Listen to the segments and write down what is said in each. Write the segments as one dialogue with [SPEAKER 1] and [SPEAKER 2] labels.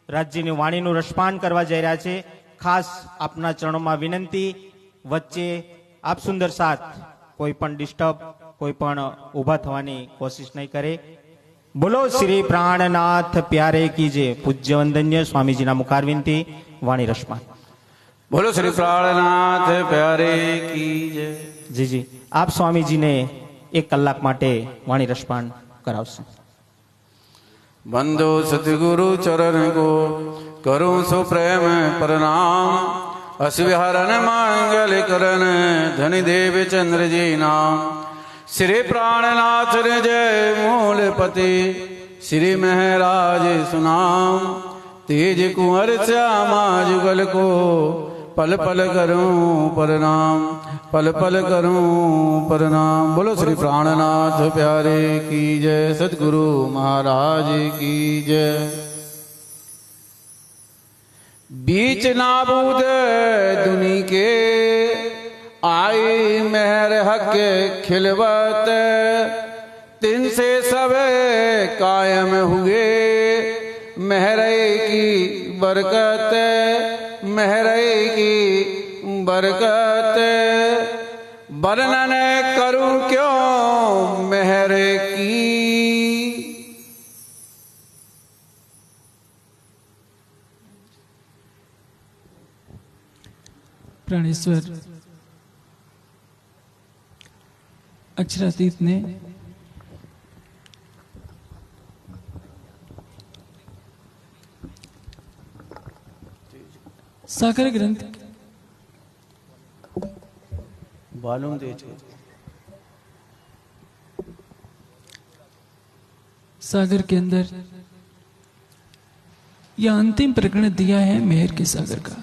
[SPEAKER 1] રાજ્યની વાણીનું રસપાન કરવા જઈ રહ્યા છે। ખાસ આપના ચરણોમાં વિનંતી, વચ્ચે આપ સુંદર સાથ કોઈ પણ ડિસ્ટર્બ, કોઈ પણ ઊભા થવાની કોશિશ નહીં કરે। બોલો શ્રી પ્રાણનાથ प्यारे कीजे। पूज्य वंदन्य स्वामी जी ना मुखारविंती वाणी रसपान।
[SPEAKER 2] बोलो श्री प्राणनाथ प्यारे कीजे।
[SPEAKER 1] जी जी, आप स्वामी जी ने 1 कलाक माटे वाणी रसपान करावशे।
[SPEAKER 2] बंदो सतगुरु चरण को करूं सो प्रेम प्रणाम। असविहरण मंगल करण धनि देव चंद्र जी नाम। श्री प्राणनाथ जय मूलपति श्री महराज सुनाम। तेज कुंवर श्यामा जुगल को पल पल करूं प्रणाम, पल पल करूं प्रणाम। बोलो श्री प्राणनाथ प्यारे की जय, सतगुरु महाराज की जय। बीच नाबूद दुनी के आई मेहर हक खिलवत। तिन से सब कायम हुए मेहरे की बरकत, मेहरे की बरकत। वर्णन करूं क्यों मेहर की।
[SPEAKER 3] प्राणेश्वर अक्षरातीत ने सागर ग्रंथ
[SPEAKER 2] मालूम दे
[SPEAKER 3] सागर के अंदर यह अंतिम प्रकरण दिया है मेहर के सागर का।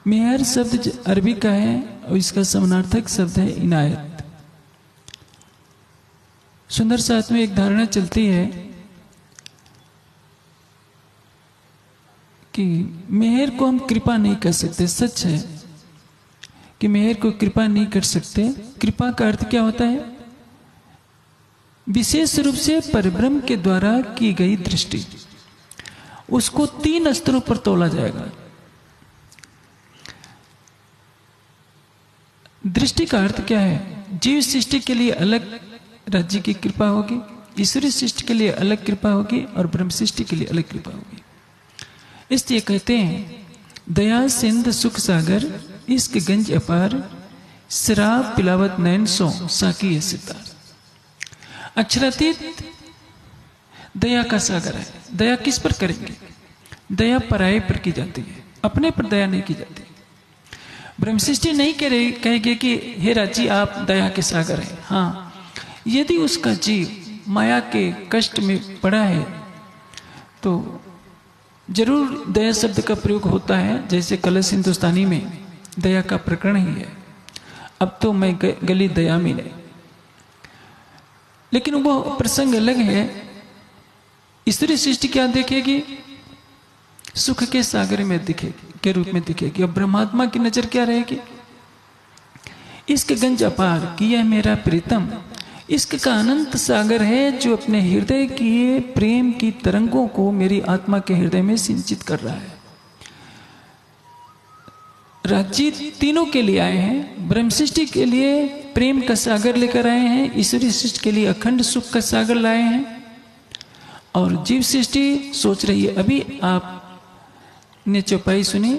[SPEAKER 3] मेहर शब्द अरबी का है और इसका समानार्थक शब्द है इनायत। सुंदर साथ में एक धारणा चलती है कि मेहर को हम कृपा नहीं कर सकते। सच है कि मेहर को कृपा नहीं कर सकते। कृपा का अर्थ क्या होता है? विशेष रूप से परब्रह्म के द्वारा की गई दृष्टि, उसको 3 स्तरों पर तोला जाएगा। दृष्टि का अर्थ क्या है? जीव सृष्टि के लिए अलग राज्य की कृपा होगी, ईश्वरीय सृष्टि के लिए अलग कृपा होगी और ब्रह्म सृष्टि के लिए अलग कृपा होगी। इसलिए कहते हैं दया सिंध सुख सागर, इश्क गंज अपार, शराब पिलावत नैन सो साकी है सितार। अक्षरातीत दया का सागर है। दया किस पर करेंगे? दया पराये पर की जाती है, अपने पर दया नहीं की जाती। ब्रह्म सृष्टि नहीं कहेगी कि हे राजी आप दया के सागर हैं। हाँ, यदि उसका जीव माया के कष्ट में पड़ा है तो जरूर दया शब्द का प्रयोग होता है। जैसे कलश हिंदुस्तानी में दया का प्रकरण ही है, अब तो मैं गली दया मिले। लेकिन वो प्रसंग अलग है। ईश्वरीय सृष्टि क्या देखेगी? सुख के सागर में दिखेगी, के रूप में दिखेगी। और ब्रह्मात्मा की नजर क्या रहेगी? इश्क गंज अपार कि यह मेरा प्रीतम। इश्क का अनंत सागर है जो अपने हृदय की प्रेम की तरंगों को मेरी आत्मा के हृदय में सिंचित कर रहा है। राज्य तीनों के लिए आए हैं। ब्रह्म सृष्टि के लिए प्रेम का सागर लेकर आए हैं, ईश्वरीय सृष्टि के लिए अखंड सुख का सागर लाए हैं, और जीव सृष्टि सोच रही है। अभी आपने चौपाई सुनी,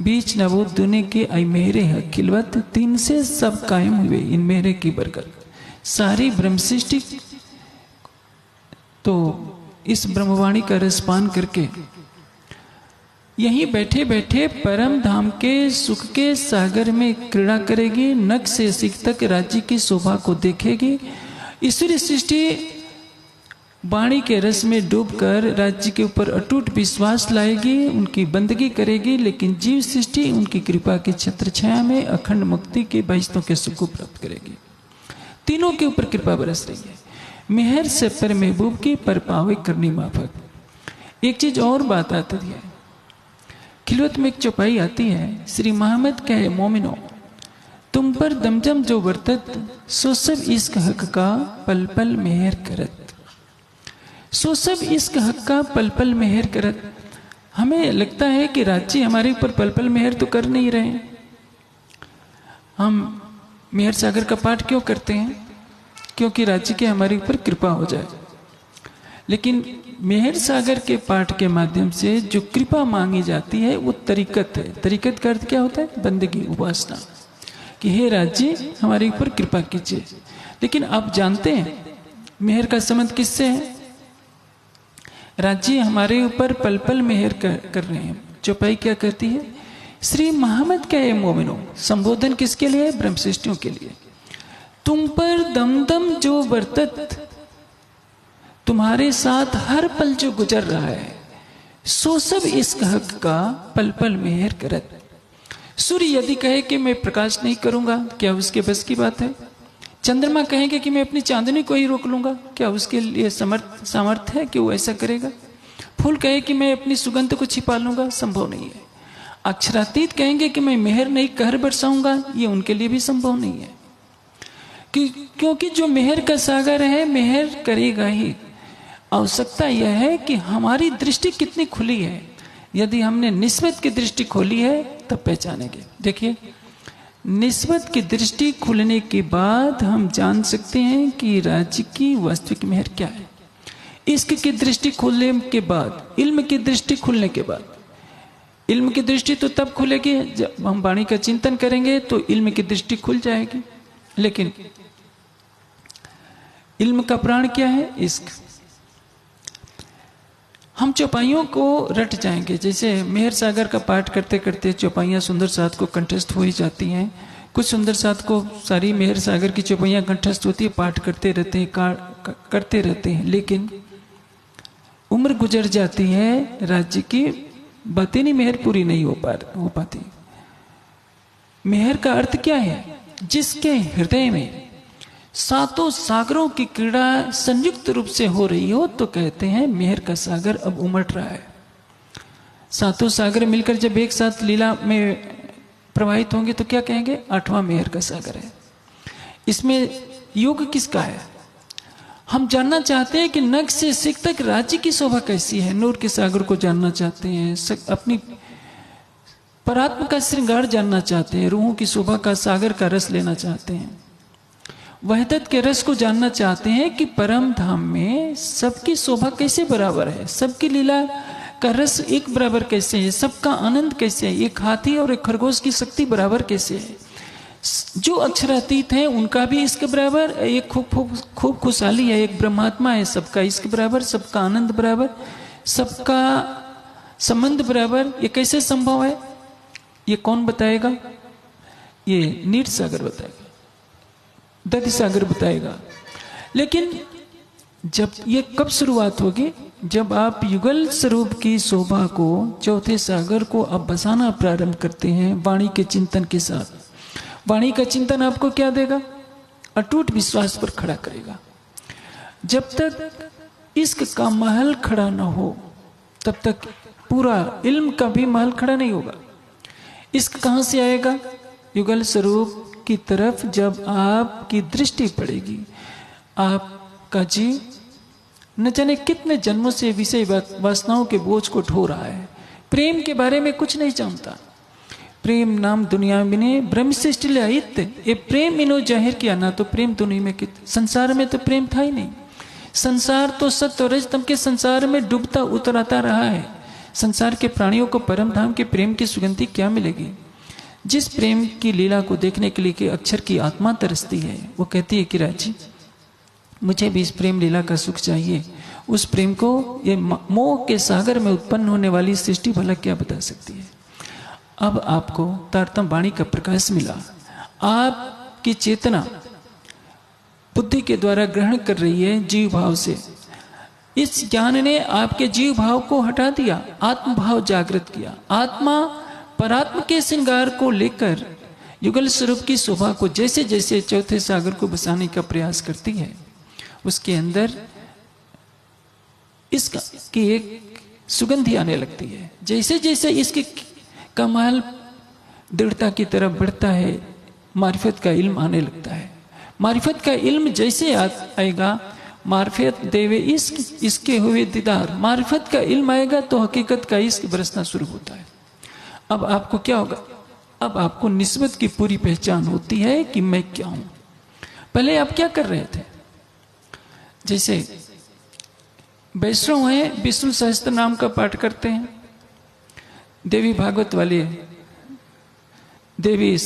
[SPEAKER 3] बीच नवोद दुने के आई मेरे खिलवत, 3 से सब कायम हुए इन मेरे की बरकत। सारी ब्रह्म सृष्टि तो इस ब्रह्मवाणी का रसपान करके यहीं बैठे बैठे परम धाम के सुख के सागर में क्रीड़ा करेगी। नख से सिख तक राज्य की शोभा को देखेगी। ईश्वरीय सृष्टि वाणी के रस में डूबकर राज्य के ऊपर अटूट विश्वास लाएगी, उनकी बंदगी करेगी। लेकिन जीव सृष्टि उनकी कृपा की छत्र छाया में अखंड मुक्ति के बहिश्तों के सुख को प्राप्त करेगी। तीनों के ऊपर कृपा बरस रही है। मेहर से पर महबूब की पर पावे करनी माफक। एक चीज और बात आती है, खिलवत में एक चौपाई आती है, श्री मोहम्मद कहे मोमिनो तुम पर दमजम जो बरतत, सो सब इश्क हक का पल पल मेहर करत। सो सब इसका हक का पल पल मेहर करत। हमें लगता है कि राज्य हमारे ऊपर पल पल मेहर तो कर नहीं रहे हैं। हम मेहर सागर का पाठ क्यों करते हैं? क्योंकि राज्य की हमारे ऊपर कृपा हो जाए। लेकिन मेहर सागर के पाठ के माध्यम से जो कृपा मांगी जाती है वो तरीकत है। तरीकत का अर्थ क्या होता है? बंदगी, उपासना, कि हे राज्य हमारे ऊपर कृपा कीजिए। लेकिन आप जानते हैं मेहर का संबंध किससे है? राज्य हमारे ऊपर पल पल मेहर कर रहे हैं। चौपाई क्या कहती है? श्री मोहम्मद का ये मोमिनो, संबोधन किसके लिए? ब्रह्मशिष्टियों के लिए। तुम पर दम दम जो बरतत, तुम्हारे साथ हर पल जो गुजर रहा है, सो सब इस हक का पल पल मेहर करत। सूर्य यदि कहे कि मैं प्रकाश नहीं करूंगा, क्या उसके बस की बात है? चंद्रमा कहेंगे कि मैं अपनी चांदनी को ही रोक लूंगा, क्या उसके लिए सामर्थ्य है कि वो ऐसा करेगा? फूल कहे कि मैं अपनी सुगंध को छिपा लूंगा, संभव नहीं है। अक्षरातीत कहेंगे कि मैं मेहर नहीं कहर बरसाऊंगा, ये उनके लिए भी संभव नहीं है। क्योंकि जो मेहर का सागर है मेहर करेगा ही। आवश्यकता यह है कि हमारी दृष्टि कितनी खुली है। यदि हमने निस्बत की दृष्टि खोली है तब पहचानेंगे। देखिए, निस्बत की दृष्टि खुलने के बाद हम जान सकते हैं कि राज्य की वास्तविक मेहर क्या है। इश्क की दृष्टि खुलने के बाद, इल्म की दृष्टि खुलने के बाद, इल्म की दृष्टि तो तब खुलेगी जब हम वाणी का चिंतन करेंगे तो इल्म की दृष्टि खुल जाएगी। लेकिन इल्म का प्राण क्या है? इश्क। हम चौपाइयों को रट जाएंगे। जैसे मेहर सागर का पाठ करते करते चौपाइयाँ सुंदर साथ को कंठस्थ हो ही जाती हैं। कुछ सुंदर साथ को सारी मेहर सागर की चौपाइयाँ कंठस्थ होती है, पाठ करते रहते हैं, करते रहते हैं। लेकिन उम्र गुजर जाती है, राज्य की बातें नहीं, मेहर पूरी नहीं हो पाती। मेहर का अर्थ क्या है? जिसके हृदय में सातों सागरों की क्रीड़ा संयुक्त रूप से हो रही हो तो कहते हैं मेहर का सागर अब उमड़ रहा है। सातों सागर मिलकर जब एक साथ लीला में प्रवाहित होंगे तो क्या कहेंगे? आठवां मेहर का सागर है। इसमें योग किसका है? हम जानना चाहते हैं कि नख से सिख तक राज्य की शोभा कैसी है। नूर के सागर को जानना चाहते हैं, अपनी परात्म का श्रृंगार जानना चाहते हैं, रूहों की शोभा का सागर का रस लेना चाहते हैं, वहदत के रस को जानना चाहते हैं कि परम धाम में सबकी शोभा कैसे बराबर है, सबकी लीला का रस एक बराबर कैसे है, सबका आनंद कैसे है, एक हाथी और एक खरगोश की शक्ति बराबर कैसे है। जो अक्षरातीत है उनका भी इसके बराबर, एक खूब खुशहाली है, एक ब्रह्मात्मा है, सबका इसके बराबर, सबका आनंद बराबर, सबका संबंध बराबर। ये कैसे संभव है? ये कौन बताएगा? ये नीर सागर बताएगा, दधि सागर बताएगा। लेकिन जब ये कब शुरुआत होगी? जब आप युगल स्वरूप की शोभा को, चौथे सागर को आप बसाना प्रारंभ करते हैं वाणी के चिंतन के साथ। वाणी का चिंतन आपको क्या देगा? अटूट विश्वास पर खड़ा करेगा। जब तक इश्क का महल खड़ा न हो तब तक पूरा इल्म का भी महल खड़ा नहीं होगा। इश्क कहाँ से आएगा? युगल स्वरूप की तरफ जब आपकी दृष्टि पड़ेगी, आपका जीव न जाने कितने जन्मों से विषय वासनाओं के बोझ को ढो रहा है, प्रेम के बारे में कुछ नहीं जानता। प्रेम नाम दुनिया में ब्रह्म सृष्टि ले आयित, ये प्रेम इन्हों जाहिर किया ना, तो प्रेम दुनिया में संसार में तो प्रेम था ही नहीं। संसार तो सत्य और रजतम के संसार में डूबता उतराता रहा है। संसार के प्राणियों को परम धाम के प्रेम की सुगंधी क्या मिलेगी? जिस प्रेम की लीला को देखने के लिए कि अक्षर की आत्मा तरसती है, वो कहती है कि राजी मुझे भी इस प्रेम लीला का सुख चाहिए। उस प्रेम को ये मोह के सागर में उत्पन्न होने वाली सृष्टि भला क्या बता सकती है? अब आपको तारतम वाणी का प्रकाश मिला, आपकी चेतना बुद्धि के द्वारा ग्रहण कर रही है जीव भाव से। इस ज्ञान ने आपके जीव भाव को हटा दिया, आत्म भाव जागृत किया। आत्मा परात्म के श्रृंगार को लेकर युगल स्वरूप की शोभा को जैसे जैसे चौथे सागर को बसाने का प्रयास करती है, उसके अंदर इसकी एक सुगंधी आने लगती है। जैसे जैसे इसके कमाल दृढ़ता की तरफ बढ़ता है, मारिफत का इल्म आने लगता है। मारिफत का इल्म जैसे आएगा मार्फत देवे इश्क, इसके हुए दीदार। मार्फत का इल्म आएगा तो हकीकत का इश्क बरसना शुरू होता है। अब आपको क्या होगा? अब आपको निस्बत की पूरी पहचान होती है कि मैं क्या हूं। पहले आप क्या कर रहे थे? जैसे वैष्णव हैं, विष्णु सहस्त्र नाम का पाठ करते हैं, देवी भागवत वाले देवी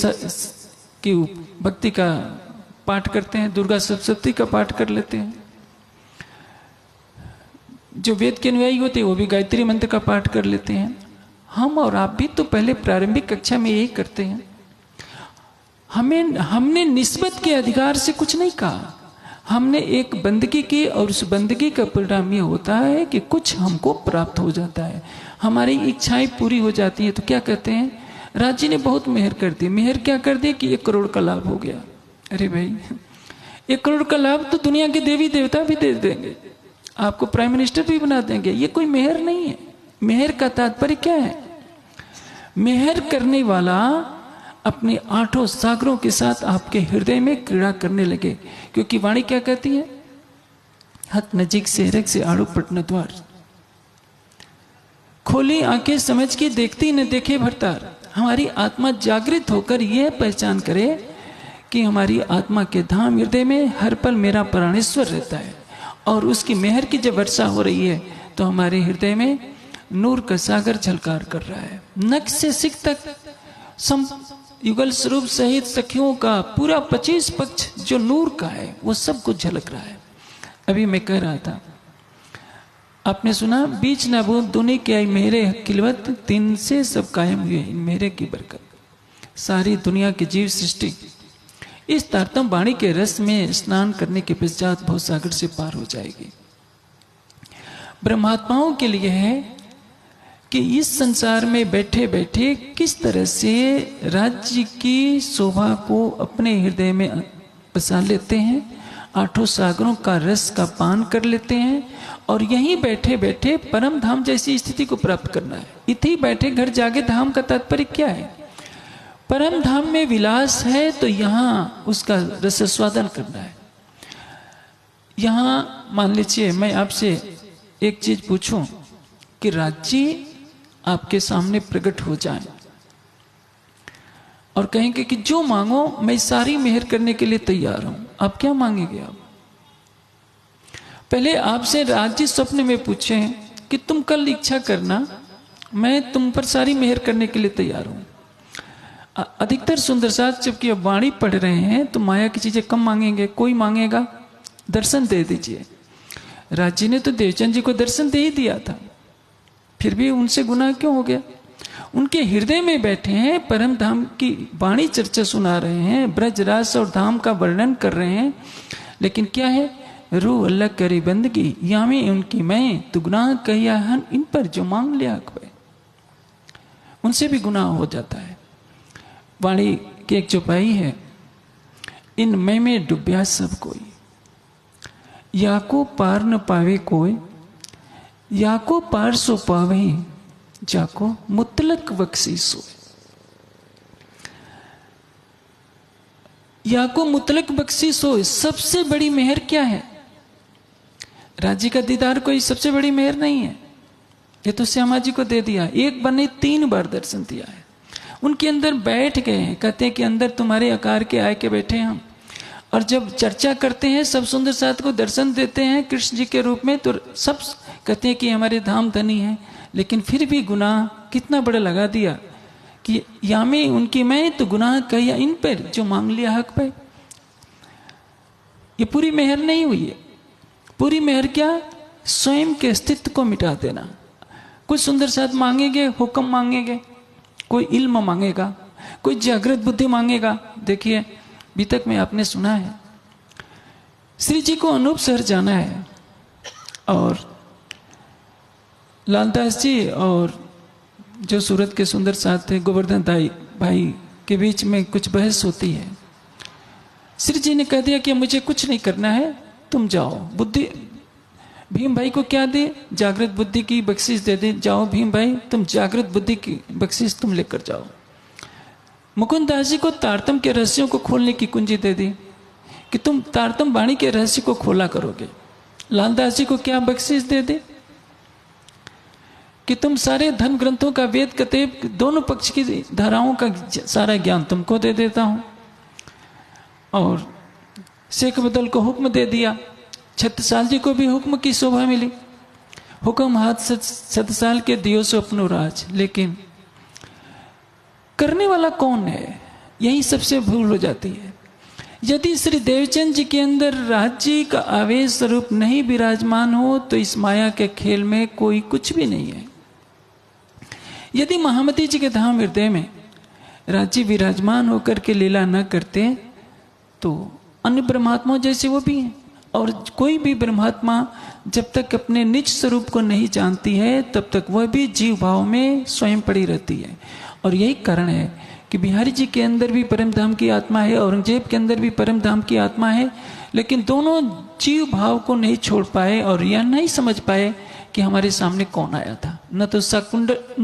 [SPEAKER 3] की भक्ति का पाठ करते हैं, दुर्गा सप्तशती का पाठ कर लेते हैं। जो वेद के अनुयायी होते हैं वो भी गायत्री मंत्र का पाठ कर लेते हैं। हम और आप भी तो पहले प्रारंभिक कक्षा में यही करते हैं। हमने निस्बत के अधिकार से कुछ नहीं कहा, हमने एक बंदगी की और उस बंदगी का परिणाम यह होता है कि कुछ हमको प्राप्त हो जाता है, हमारी इच्छाएं पूरी हो जाती है। तो क्या कहते हैं, राज जी ने बहुत मेहर कर दी। मेहर क्या कर दी कि 1 करोड़ का लाभ हो गया। अरे भाई 1 करोड़ का लाभ तो दुनिया के देवी देवता भी दे देंगे, आपको प्राइम मिनिस्टर भी बना देंगे, ये कोई मेहर नहीं है। मेहर का तात्पर्य क्या है? मेहर करने वाला अपने 8 सागरों के साथ आपके हृदय में क्रीड़ा करने लगे। क्योंकि वाणी क्या कहती है, हत नजीक से रख से आड़ू पटन द्वार, खोली आंखें समझ के देखती न देखे भरतार। हमारी आत्मा जागृत होकर यह पहचान करे कि हमारी आत्मा के धाम हृदय में हर पल मेरा प्राणेश्वर रहता है, और उसकी मेहर की जब वर्षा हो रही है तो हमारे हृदय में नूर का सागर झलकार कर रहा है। नख से सिख तक युगल स्वरूप सहित सखियों का पूरा 25 पक्ष जो नूर का है वो सब कुछ झलक रहा है। अभी मैं कह रहा था, आपने सुना, बीच ना बूंद दुनी के आई मेरे किलवत, दिन से सब कायम हुए इन मेरे की बरकत। सारी दुनिया की जीव सृष्टि इस तारतम वाणी के रस में स्नान करने के पश्चात भवसागर से पार हो जाएगी। ब्रह्मात्माओं के लिए है कि इस संसार में बैठे बैठे किस तरह से राज्य की शोभा को अपने हृदय में बसा लेते हैं, 8 सागरों का रस का पान कर लेते हैं, और यहीं बैठे बैठे परम धाम जैसी स्थिति को प्राप्त करना है। इतनी बैठे घर जागे धाम का तात्पर्य क्या है? परम धाम में विलास है तो यहाँ उसका रसस्वादन करना है। यहाँ मान लीजिए मैं आपसे एक चीज पूछूं कि राज्य आपके सामने प्रकट हो जाए और कहेंगे कि जो मांगो मैं सारी मेहर करने के लिए तैयार हूं, आप क्या मांगेंगे? आप पहले आपसे राज्य स्वप्न में पूछे कि तुम कल इच्छा करना, मैं तुम पर सारी मेहर करने के लिए तैयार हूं। अधिकतर सुंदर साथ जबकि अब वाणी पढ़ रहे हैं तो माया की चीजें कम मांगेंगे। कोई मांगेगा दर्शन दे दीजिए। राज्य ने तो देवचंद जी को दर्शन दे ही दिया था, फिर भी उनसे गुनाह क्यों हो गया? उनके हृदय में बैठे हैं, परम धाम की वाणी चर्चा सुना रहे हैं, ब्रज रास और धाम का वर्णन कर रहे हैं, लेकिन क्या है, रूह अल्लाह करे बंदगी, यामी उनकी मैं तू गुनाह कहिया हन, इन पर जो मांग लिया अकबर, उनसे भी गुनाह हो जाता है। वाणी की एक चौपाई है, इन मैं में डूब्या सब कोई, या को पार न पावे कोई, या को पार सो पावे, जाको मुतलक बख्शी सो। या को मुतलक बख्शी सो, सबसे बड़ी मेहर क्या है? राज्य का दीदार कोई सबसे बड़ी मेहर नहीं है, ये तो श्यामा जी को दे दिया। एक बार नहीं 3 बार दर्शन दिया है, उनके अंदर बैठ गए हैं। कहते हैं कि अंदर तुम्हारे आकार के आए के बैठे हम, और जब चर्चा करते हैं सब सुंदर साथ को दर्शन देते हैं कृष्ण जी के रूप में, तो सब कहते हैं कि हमारे धाम धनी है, लेकिन फिर भी गुनाह कितना बड़ा लगा दिया कि यामे उनकी मैं तो गुनाह कहिया इन पर जो मांग लिया हक पे। ये पूरी मेहर नहीं हुई है। पूरी मेहर क्या? स्वयं के अस्तित्व को मिटा देना। कुछ सुंदर साथ मांगेंगे, हुक्म मांगेंगे, कोई इल्म मांगेगा, कोई जागृत बुद्धि मांगेगा। देखिए अभी तक में आपने सुना है श्री जी को अनूप शहर जाना है, और लालदास जी और जो सूरत के सुंदर साथ थे गोवर्धन भाई के बीच में कुछ बहस होती है। श्री जी ने कह दिया कि मुझे कुछ नहीं करना है, तुम जाओ। बुद्धि भीम भाई को क्या दे? जागृत बुद्धि की बख्शिश दे दे, जाओ भीम भाई तुम जागृत बुद्धि की बख्शिश तुम लेकर जाओ। मुकुंद दास जी को तारतम के रहस्यों को खोलने की कुंजी दे दी कि तुम तारतम वाणी के रहस्य को खोला करोगे। लालदास जी को क्या बख्शिश दे दे कि तुम सारे धर्म ग्रंथों का, वेद कतेब दोनों पक्ष की धाराओं का सारा ज्ञान तुमको दे देता हूं। और शेख बदल को हुक्म दे दिया, छत्रसाल जी को भी हुक्म की शोभा मिली। हुक्म हाथ छत्रसाल के दियो सो अपनो राज, लेकिन करने वाला कौन है, यही सबसे भूल हो जाती है। यदि श्री देवचंद जी के अंदर राज्य का आवेश स्वरूप नहीं विराजमान हो तो इस माया के खेल में कोई कुछ भी नहीं है। यदि महामती जी के धाम हृदय में राज्य विराजमान होकर के लीला न करते तो अन्य ब्रह्मात्माओं जैसे वो भी हैं। और कोई भी ब्रह्मात्मा जब तक अपने निज स्वरूप को नहीं जानती है तब तक वह भी जीव भाव में स्वयं पड़ी रहती है। और यही कारण है कि बिहारी जी के अंदर भी परम धाम की आत्मा है, औरंगजेब के अंदर भी परम धाम की आत्मा है, लेकिन दोनों जीव भाव को नहीं छोड़ पाए और यह नहीं समझ पाए कि हमारे सामने कौन आया था। न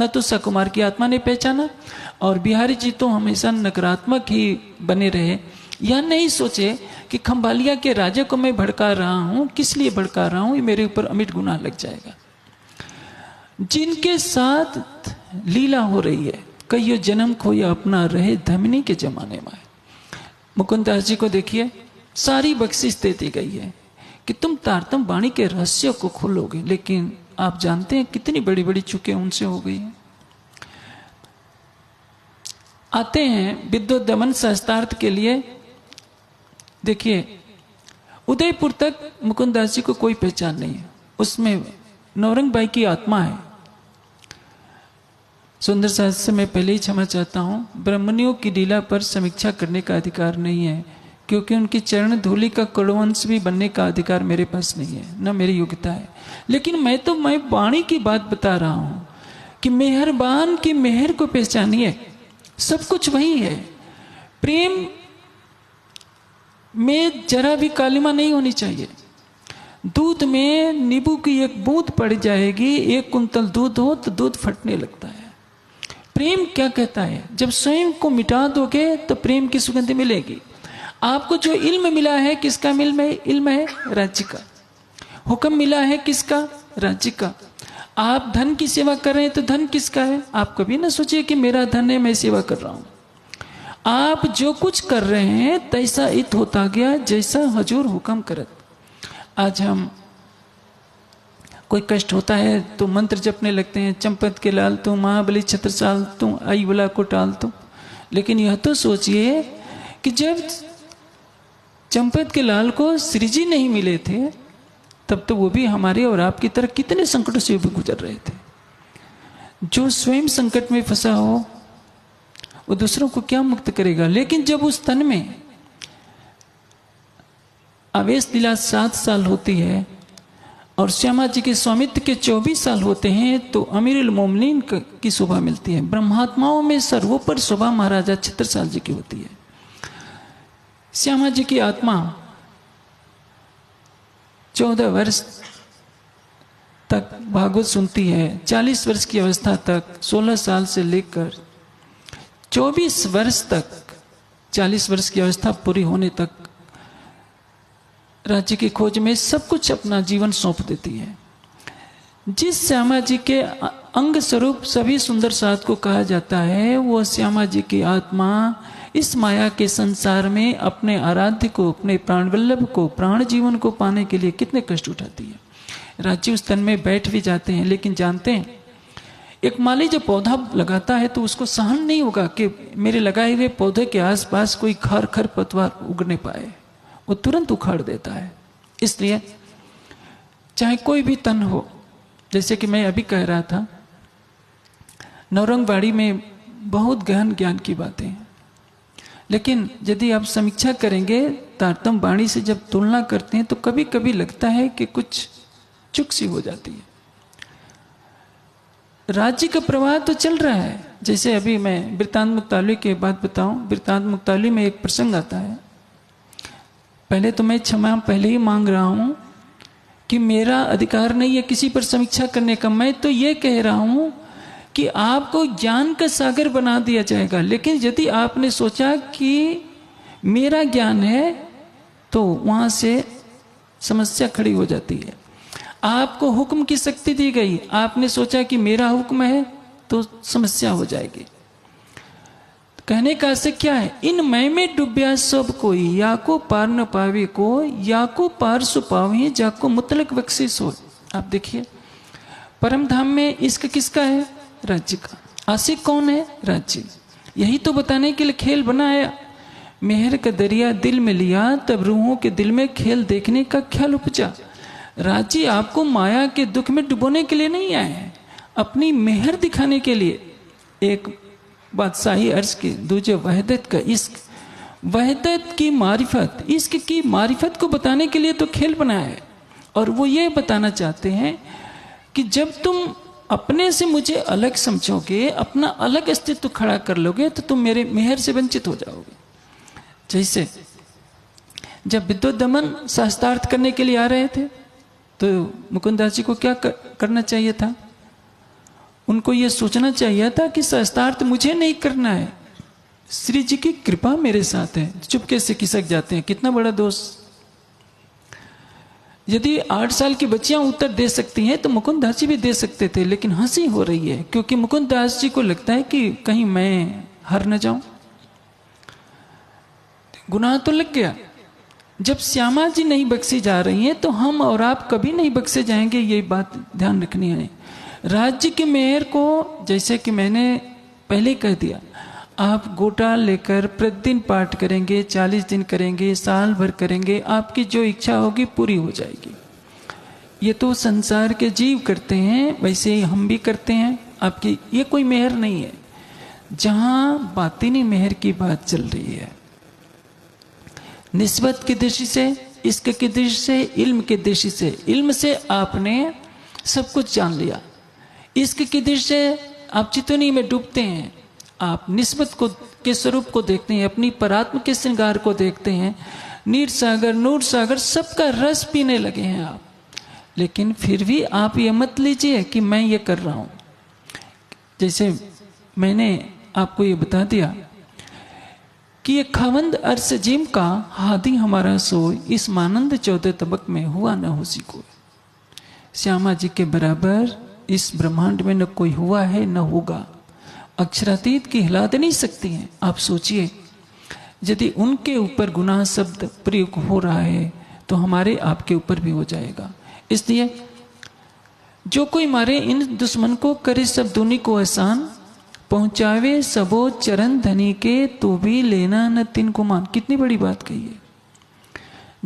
[SPEAKER 3] तो सकुमार की आत्मा ने पहचाना, और बिहारी जी तो हमेशा नकारात्मक ही बने रहे। यह नहीं सोचे कि खंबालिया के राजा को मैं भड़का रहा हूं, किस लिए भड़का रहा हूं, ये मेरे ऊपर अमिट गुनाह लग जाएगा। जिनके साथ लीला हो रही है, कईयों जन्म खोया अपना रहे धमनी के जमाने में। मुकुंदास जी को देखिए, सारी बख्शिश दे दी गई है कि तुम तारतम वाणी के रहस्य को खोलोगे, लेकिन आप जानते हैं कितनी बड़ी बड़ी चुके उनसे हो गई हैं। आते हैं विद्वत दमन शास्त्रार्थ के लिए। देखिए, उदयपुर तक मुकुंदास जी को कोई पहचान नहीं है, उसमें नौरंग बाई की आत्मा है। सुंदर शास्त्र से मैं पहले ही क्षमा चाहता हूं, ब्रह्मणियों की लीला पर समीक्षा करने का अधिकार नहीं है, क्योंकि उनकी चरण धूलि का कड़वंश भी बनने का अधिकार मेरे पास नहीं है, न मेरी योग्यता है। लेकिन मैं वाणी की बात बता रहा हूं कि मेहरबान की मेहर को पहचानिए, सब कुछ वही है। प्रेम में जरा भी कालिमा नहीं होनी चाहिए। दूध में नींबू की एक बूंद पड़ जाएगी, 1 कुंतल दूध हो तो दूध फटने लगता है। प्रेम क्या कहता है, जब स्वयं को मिटा दोगे तो प्रेम की सुगंध मिलेगी। आपको जो इल्म मिला है, किसका इल्म है? राज्य का। हुक्म मिला है किसका? राज्य का। आप धन की सेवा कर रहे हैं तो धन किसका है? आप कभी ना सोचिए कि मेरा धन है, मैं सेवा कर रहा हूं। आप जो कुछ कर रहे हैं तैसा इत होता गया जैसा हजूर हुक्म करत। आज हम कोई कष्ट होता है तो मंत्र जपने लगते हैं, चंपत के लाल तू, महाबली छत्रसाल तू, आई बुला को टाल तू। लेकिन यह तो सोचिए कि जब चंपत के लाल को श्री जी नहीं मिले थे तब तो वो भी हमारे और आपकी तरह कितने संकटों से भी गुजर रहे थे। जो स्वयं संकट में फंसा हो वो दूसरों को क्या मुक्त करेगा। लेकिन जब उस तन में आवेश लीला 7 साल होती है और श्यामा जी के स्वामित्व के 24 साल होते हैं तो अमीरुल मोमिनीन की शोभा मिलती है। ब्रह्मात्माओं में सर्वोपर शोभा महाराजा छत्रसाल जी की होती है। श्यामा जी की आत्मा 14 वर्ष तक भागवत सुनती है, 40 वर्ष की अवस्था तक, 16 साल से लेकर 24 वर्ष तक, 40 वर्ष की अवस्था पूरी होने तक राज्य की खोज में सब कुछ अपना जीवन सौंप देती है। जिस श्यामा जी के अंग स्वरूप सभी सुंदर साथ को कहा जाता है, वो श्यामा जी की आत्मा इस माया के संसार में अपने आराध्य को, अपने प्राण वल्लभ को, प्राण जीवन को पाने के लिए कितने कष्ट उठाती है। राज्य उस तन में बैठ भी जाते हैं, लेकिन जानते हैं एक माली जब पौधा लगाता है तो उसको सहन नहीं होगा कि मेरे लगाए हुए पौधे के आसपास कोई खर पतवार उगने पाए, वो तुरंत उखाड़ देता है। इसलिए चाहे कोई भी तन हो, जैसे कि मैं अभी कह रहा था, नौरंगवाड़ी में बहुत गहन ज्ञान की बातें हैं, लेकिन यदि आप समीक्षा करेंगे, तारतम वाणी से जब तुलना करते हैं तो कभी कभी लगता है कि कुछ चुक सी हो जाती है। राज्य का प्रवाह तो चल रहा है। जैसे अभी मैं वृत्तांत मुक्तावली की बात बताऊं, वृत्तांत मुक्तावली में एक प्रसंग आता है। पहले तो मैं क्षमा पहले ही मांग रहा हूं कि मेरा अधिकार नहीं है किसी पर समीक्षा करने का। मैं तो ये कह रहा हूं कि आपको ज्ञान का सागर बना दिया जाएगा, लेकिन यदि आपने सोचा कि मेरा ज्ञान है तो वहां से समस्या खड़ी हो जाती है। आपको हुक्म की शक्ति दी गई, आपने सोचा कि मेरा हुक्म है तो समस्या हो जाएगी। कहने का से क्या है, इन मैं में डूब्या सब कोई, या को पार न पावे को, या को पार सु पावे, जाको मुतलक बख्शिश हो। आप देखिए परम धाम में इश्क किसका है? राज्य का। आशिक कौन है? राज्य। यही तो बताने के लिए खेल बनाया। मेहर का दरिया दिल में लिया, तब रूहों के दिल में खेल देखने का ख्याल उपजा। राज्य आपको माया के दुख में डुबोने के लिए नहीं आए हैं, अपनी मेहर दिखाने के लिए। एक बादशाही अर्ज की, दूजे वहदत का इश्क, वहदत की मारिफत, इश्क की मारिफत को बताने के लिए तो खेल बनाया है। और वो ये बताना चाहते हैं कि जब तुम अपने से मुझे अलग समझोगे, अपना अलग अस्तित्व खड़ा कर लोगे, तो तुम मेरे मेहर से वंचित हो जाओगे। जैसे जब विद्युत दमन शास्त्रार्थ करने के लिए आ रहे थे तो मुकुंदास जी को क्या करना चाहिए था? उनको यह सोचना चाहिए था कि शास्त्रार्थ मुझे नहीं करना है, श्री जी की कृपा मेरे साथ है। चुपके से खिसक जाते हैं, कितना बड़ा दोष। यदि 8 साल की बच्चियां उत्तर दे सकती हैं तो मुकुंदास जी भी दे सकते थे, लेकिन हंसी हो रही है क्योंकि मुकुंदास जी को लगता है कि कहीं मैं हार न जाऊं। गुनाह तो लग गया। जब श्यामा जी नहीं बख्शी जा रही हैं तो हम और आप कभी नहीं बख्शे जाएंगे, ये बात ध्यान रखनी है। राज्य के मेहर को, जैसे कि मैंने पहले कह दिया, आप गोटा लेकर प्रतिदिन पाठ करेंगे, 40 दिन करेंगे, साल भर करेंगे, आपकी जो इच्छा होगी पूरी हो जाएगी। ये तो संसार के जीव करते हैं, वैसे ही हम भी करते हैं। आपकी ये कोई मेहर नहीं है। जहां बातिनी मेहर की बात चल रही है, निस्बत की दृष्टि से, इश्क की दृष्टि से, इल्म की दृष्टि से, इल्म से आपने सब कुछ जान लिया। इश्क की दृष्टि से आप चितौनी में डूबते हैं, आप निस्बत को के स्वरूप को देखते हैं, अपनी परात्म के श्रृंगार को देखते हैं, नीर सागर नूर सागर सबका रस पीने लगे हैं आप। लेकिन फिर भी आप ये मत लीजिए कि मैं ये कर रहा हूं। जैसे मैंने आपको ये बता दिया कि ये खवंद अर्स जिम का हादी हमारा सोय, इस मानंद 14 तबक में हुआ न हो सी कोई। श्यामा जी के बराबर इस ब्रह्मांड में न कोई हुआ है न होगा। अक्षरातीत की हिला दे नहीं सकती हैं। आप सोचिए, यदि उनके ऊपर गुनाह शब्द प्रयोग हो रहा है तो हमारे आपके ऊपर भी हो जाएगा। इसलिए जो कोई मारे इन दुश्मन को, करे सब दुनी को एहसान, पहुंचावे सबो चरण धनी के, तो भी लेना न तिन को मान। कितनी बड़ी बात कही है।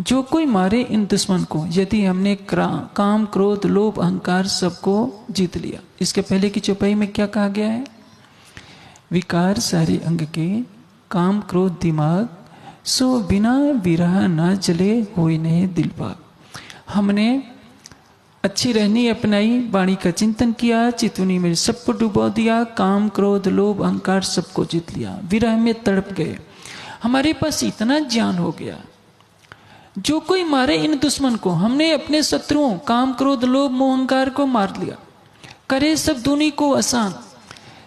[SPEAKER 3] जो कोई मारे इन दुश्मन को, यदि हमने काम क्रोध लोभ अहंकार सबको जीत लिया। इसके पहले की चौपाई में क्या कहा गया है? विकार सारे अंग के, काम क्रोध दिमाग, सो बिना विरह ना जले, होई नहीं दिल बाग। हमने अच्छी रहनी अपनाई, वाणी का चिंतन किया, चितवनी में सबको डुबो दिया, काम क्रोध लोभ अहंकार सबको जीत लिया, विरह में तड़प गए। हमारे पास इतना ज्ञान हो गया। जो कोई मारे इन दुश्मन को, हमने अपने शत्रुओं काम क्रोध लोभ मोह अहंकार को मार लिया, करे सब दुनी को आसान,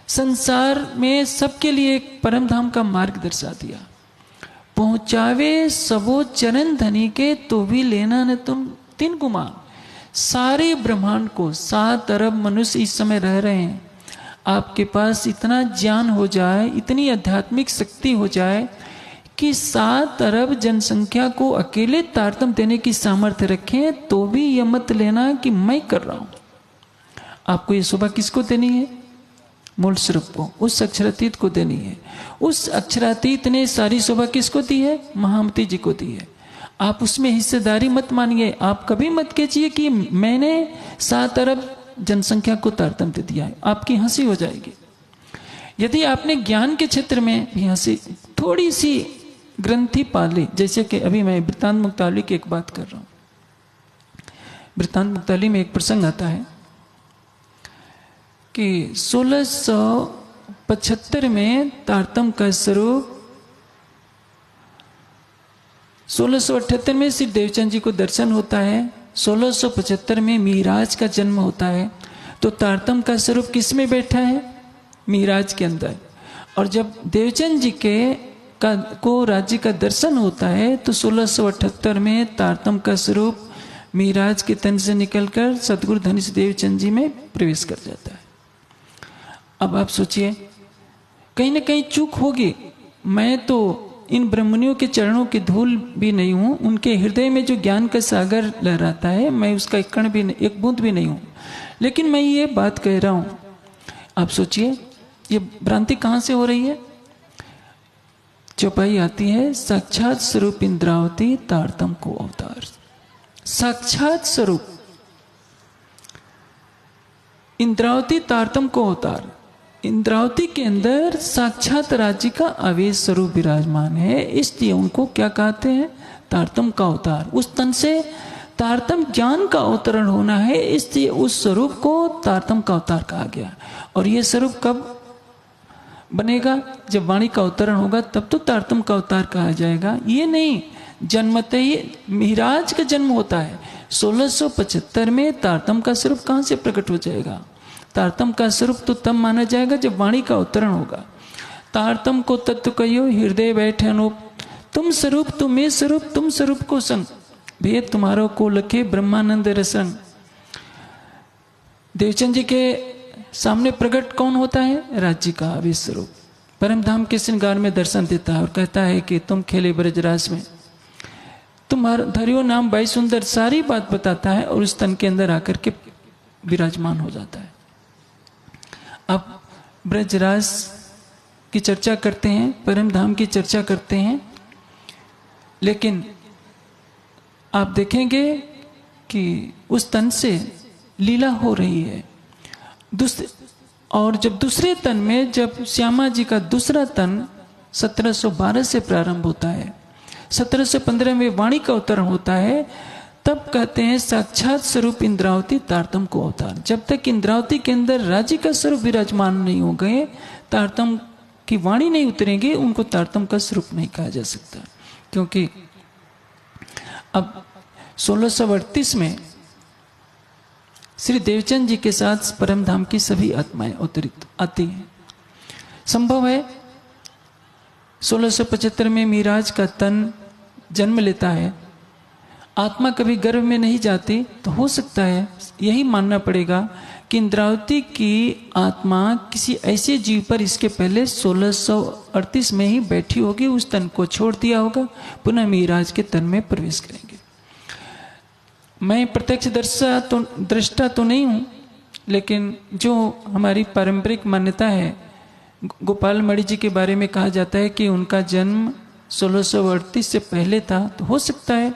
[SPEAKER 3] संसार में सबके लिए एक परम धाम का मार्ग दर्शा दिया। पहुंचावे सबो चरण धनी के, तो भी लेना न तुम तिन गुमान। सारे ब्रह्मांड को, 7 अरब मनुष्य इस समय रह रहे हैं, आपके पास इतना ज्ञान हो जाए, इतनी आध्यात्मिक शक्ति हो जाए कि 7 अरब जनसंख्या को अकेले तारतम्य देने की सामर्थ्य रखें, तो भी यह मत लेना कि मैं कर रहा हूं। आपको ये शोभा किसको देनी है? मूल स्वरूप को, उस अक्षरातीत को देनी है। उस अक्षरातीत ने सारी शोभा किसको दी है? महामती जी को दी है। आप उसमें हिस्सेदारी मत मानिए। आप कभी मत कीजिए कि मैंने 7 अरब जनसंख्या को तारतम्य दिया है, आपकी हंसी हो जाएगी। यदि आपने ज्ञान के क्षेत्र में भी हंसी, थोड़ी सी ग्रंथि पाली, जैसे कि अभी मैं वृत्तांत मुक्तावली की एक बात कर रहा हूं। वृत्तांत मुक्तावली में एक प्रसंग आता है कि 1675 में तारतम्य का स्वरूप, 1678 में श्री देवचंद जी को दर्शन होता है, 1675 में मिहराज का जन्म होता है। तो तारतम्य का स्वरूप किस में बैठा है? मिहराज के अंदर। और जब देवचंद जी को राज्य का दर्शन होता है तो 1678 में तारतम्य का स्वरूप मिहिराज के तन से निकलकर सतगुरु धनुष देवचंद जी में प्रवेश कर जाता है। अब आप सोचिए, कहीं ना कहीं चूक होगी। मैं तो इन ब्रह्मणियों के चरणों की धूल भी नहीं हूं, उनके हृदय में जो ज्ञान का सागर लहराता है, मैं उसका एक कण भी नहीं, एक बूंद भी नहीं हूं, लेकिन मैं ये बात कह रहा हूं। आप सोचिए ये भ्रांति कहां से हो रही है। चौपाई आती है, साक्षात स्वरूप इंद्रावती तारतम को अवतार। साक्षात स्वरूप इंद्रावती तारतम को अवतार। इंद्रावती के अंदर साक्षात राज्य का आवेश स्वरूप विराजमान है, इसलिए उनको क्या कहते हैं, तारतम का अवतार। उस तन से तारतम ज्ञान का अवतरण होना है, इसलिए उस स्वरूप को तारतम का अवतार कहा गया। और यह स्वरूप कब बनेगा, जब वाणी का अवतरण होगा, तब तो तारतम का अवतार कहा जाएगा। ये नहीं जन्मते ही मिहिराज का जन्म होता है। 1675 में तारतम का स्वरूप कहां से प्रकट हो जाएगा। तारतम का स्वरूप तो तब माना जाएगा जब वाणी का अवतरण होगा। तारतम को तत्व कहियो हृदय बैठे अनूप, तुम स्वरूप तुम्हें स्वरूप तुम स्वरूप को संग, भेद तुम्हारो को लखे ब्रह्मानंद रसन। देवचंद जी के सामने प्रकट कौन होता है, राज्य का आवेश स्वरूप। परम धाम के श्रृंगार में दर्शन देता है और कहता है कि तुम खेले ब्रजराज में, तुम्हारा धरियो नाम बाई सुंदर, सारी बात बताता है और उस तन के अंदर आकर के विराजमान हो जाता है। अब ब्रजराज की चर्चा करते हैं, परम धाम की चर्चा करते हैं, लेकिन आप देखेंगे कि उस तन से लीला हो रही है। और जब दूसरे तन में, जब श्यामा जी का दूसरा तन 1712 से प्रारंभ होता है, 1715 में वाणी का अवतरण होता है, तब कहते हैं साक्षात स्वरूप इंद्रावती तारतम को अवतार। जब तक इंद्रावती के अंदर राज्य का स्वरूप विराजमान नहीं हो गए, तारतम की वाणी नहीं उतरेंगे, उनको तारतम का स्वरूप नहीं कहा जा सकता। क्योंकि अब 1638 में श्री देवचंद जी के साथ परम धाम की सभी आत्माएं अवतरित आती हैं। संभव है 1675 में मिहिराज का तन जन्म लेता है, आत्मा कभी गर्भ में नहीं जाती, तो हो सकता है यही मानना पड़ेगा कि इंद्रावती की आत्मा किसी ऐसे जीव पर इसके पहले 1638 में ही बैठी होगी, उस तन को छोड़ दिया होगा, पुनः मिहिराज के तन में प्रवेश करेंगे। मैं प्रत्यक्ष दृष्टा तो नहीं हूँ, लेकिन जो हमारी पारंपरिक मान्यता है, गोपाल मणि जी के बारे में कहा जाता है कि उनका जन्म 1638 से पहले था, तो हो सकता है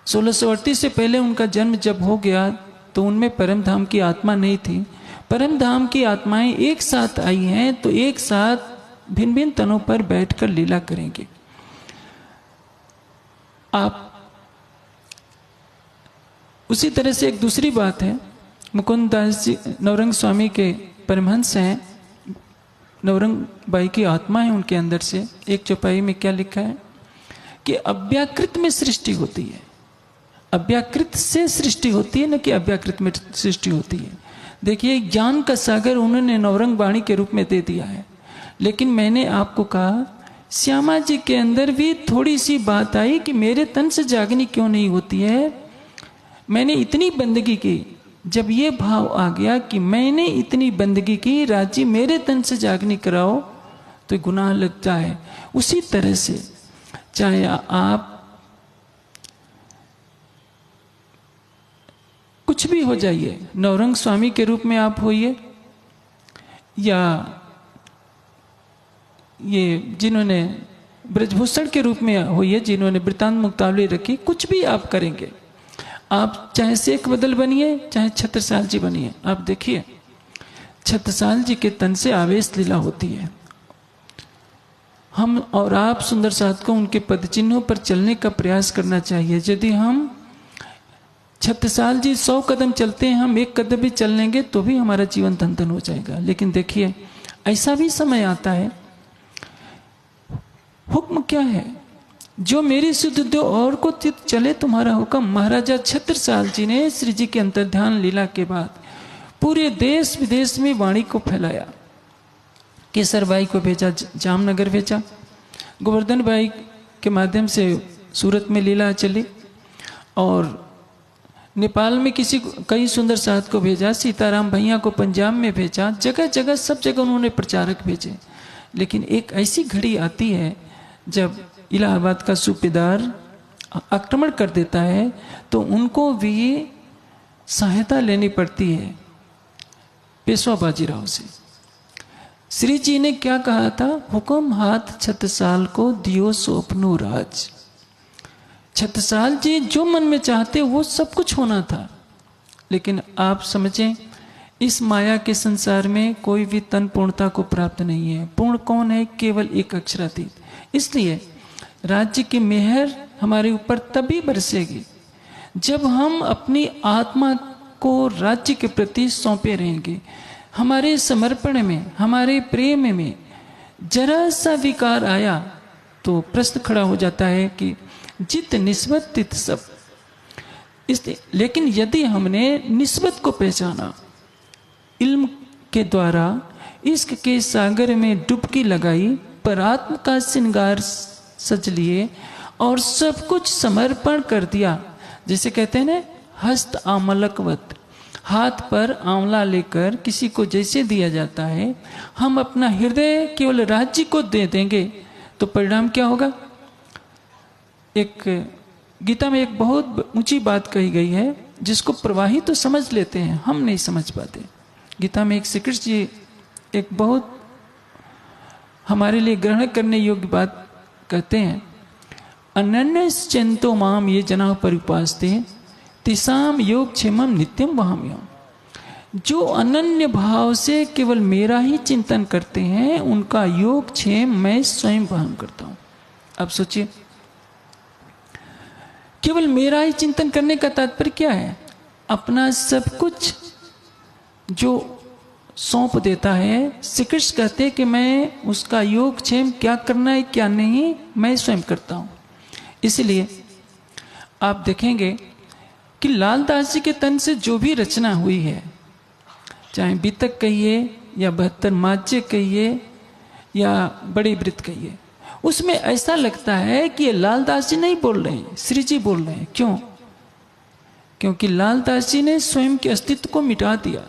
[SPEAKER 3] 1638 से पहले उनका जन्म जब हो गया तो उनमें परम धाम की आत्मा नहीं थी। परम धाम की आत्माएं एक साथ आई हैं, तो एक साथ भिन्न भिन्न तनों पर बैठकर लीला करेंगे। आप उसी तरह से एक दूसरी बात है, मुकुंद दास जी नवरंग स्वामी के परमहंस हैं, नवरंग बाई की आत्मा है उनके अंदर से। एक चौपाई में क्या लिखा है कि अव्याकृत में सृष्टि होती है, अव्याकृत से सृष्टि होती है, न कि अव्याकृत में सृष्टि होती है। देखिए ज्ञान का सागर उन्होंने नवरंग वाणी के रूप में दे दिया है, लेकिन मैंने आपको कहा श्यामा जी के अंदर भी थोड़ी सी बात आई कि मेरे तन से जागनी क्यों नहीं होती है। मैंने इतनी बंदगी की, जब ये भाव आ गया कि मैंने इतनी बंदगी की, राज्य मेरे तन से जागनी कराओ, तो गुनाह लगता है। उसी तरह से चाहे आप कुछ भी हो जाइए, नवरंग स्वामी के रूप में आप होइए, या ये जिन्होंने ब्रजभूषण के रूप में होइए, जिन्होंने वृतांत मुक्तावली रखी, कुछ भी आप करेंगे, आप चाहे शेख बदल बनिए, चाहे छत्रसाल जी बनिए। आप देखिए छत्रसाल जी के तन से आवेश लीला होती है। हम और आप सुंदर साथ को उनके पद चिन्हों पर चलने का प्रयास करना चाहिए। यदि हम छत्रसाल जी 100 कदम चलते हैं, हम 1 कदम भी चल लेंगे तो भी हमारा जीवन धन धन हो जाएगा। लेकिन देखिए ऐसा भी समय आता है, हुक्म क्या है, जो मेरी सुध दो और को चित चले तुम्हारा हुक्म। महाराजा छत्रसाल जी ने श्री जी के अंतर्ध्यान लीला के बाद पूरे देश विदेश में वाणी को फैलाया। केसर बाई को भेजा, जामनगर भेजा, गोवर्धन बाई के माध्यम से सूरत में लीला चली, और नेपाल में किसी कई सुंदर साध को भेजा, सीताराम भैया को पंजाब में भेजा, जगह जगह सब जगह उन्होंने प्रचारक भेजे। लेकिन एक ऐसी घड़ी आती है जब इलाहाबाद का सूबेदार आक्रमण कर देता है तो उनको भी सहायता लेनी पड़ती है पेशवा बाजीराव से। श्री जी ने क्या कहा था? हुक्म हाथ छत्रसाल को दियो सो अपनो राज। छत्रसाल जी जो मन में चाहते वो सब कुछ होना था। लेकिन आप समझें, इस माया के संसार में कोई भी तन पूर्णता को प्राप्त नहीं है। पूर्ण कौन है? केवल एक अक्षरातीत। इसलिए राज्य की मेहर हमारे ऊपर तभी बरसेगी जब हम अपनी आत्मा को राज्य के प्रति सौंपे रहेंगे। हमारे समर्पण में, हमारे प्रेम में जरा सा विकार आया तो प्रश्न खड़ा हो जाता है कि जित निस्बत तित सब। इसलिए लेकिन यदि हमने निस्बत को पहचाना, इल्म के द्वारा इश्क के सागर में डुबकी लगाई, परात्म का श्रृंगार सज लिए और सब कुछ समर्पण कर दिया, जैसे कहते हैं ना हस्त आमलकवत, हाथ पर आंवला लेकर किसी को जैसे दिया जाता है, हम अपना हृदय केवल राज्य को दे देंगे तो परिणाम क्या होगा? एक गीता में एक बहुत ऊंची बात कही गई है जिसको प्रवाही तो समझ लेते हैं, हम नहीं समझ पाते। गीता में एक श्री कृष्ण जी एक बहुत हमारे लिए ग्रहण करने योग्य बात कहते हैं, अनन्यश्चिंतो माम ये जना परिपास्ते तिसाम योग क्षेमम नित्यम वहाम्यम। जो अनन्य भाव से केवल मेरा ही चिंतन करते हैं उनका योग क्षेम मैं स्वयं वहन करता हूं। अब सोचिए, केवल मेरा ही चिंतन करने का तात्पर्य क्या है? अपना सब कुछ जो सौंप देता है। श्री कृष्ण कहते हैं कि मैं उसका योग क्षेम क्या करना है क्या नहीं मैं स्वयं करता हूं। इसलिए आप देखेंगे कि लालदास जी के तन से जो भी रचना हुई है, चाहे बीतक कहिए या 72 माज्य कहिए या बड़ी वृत्त कहिए, उसमें ऐसा लगता है कि ये लालदास जी नहीं बोल रहे हैं, श्री जी बोल रहे हैं। क्यों? क्योंकि लालदास जी ने स्वयं के अस्तित्व को मिटा दिया।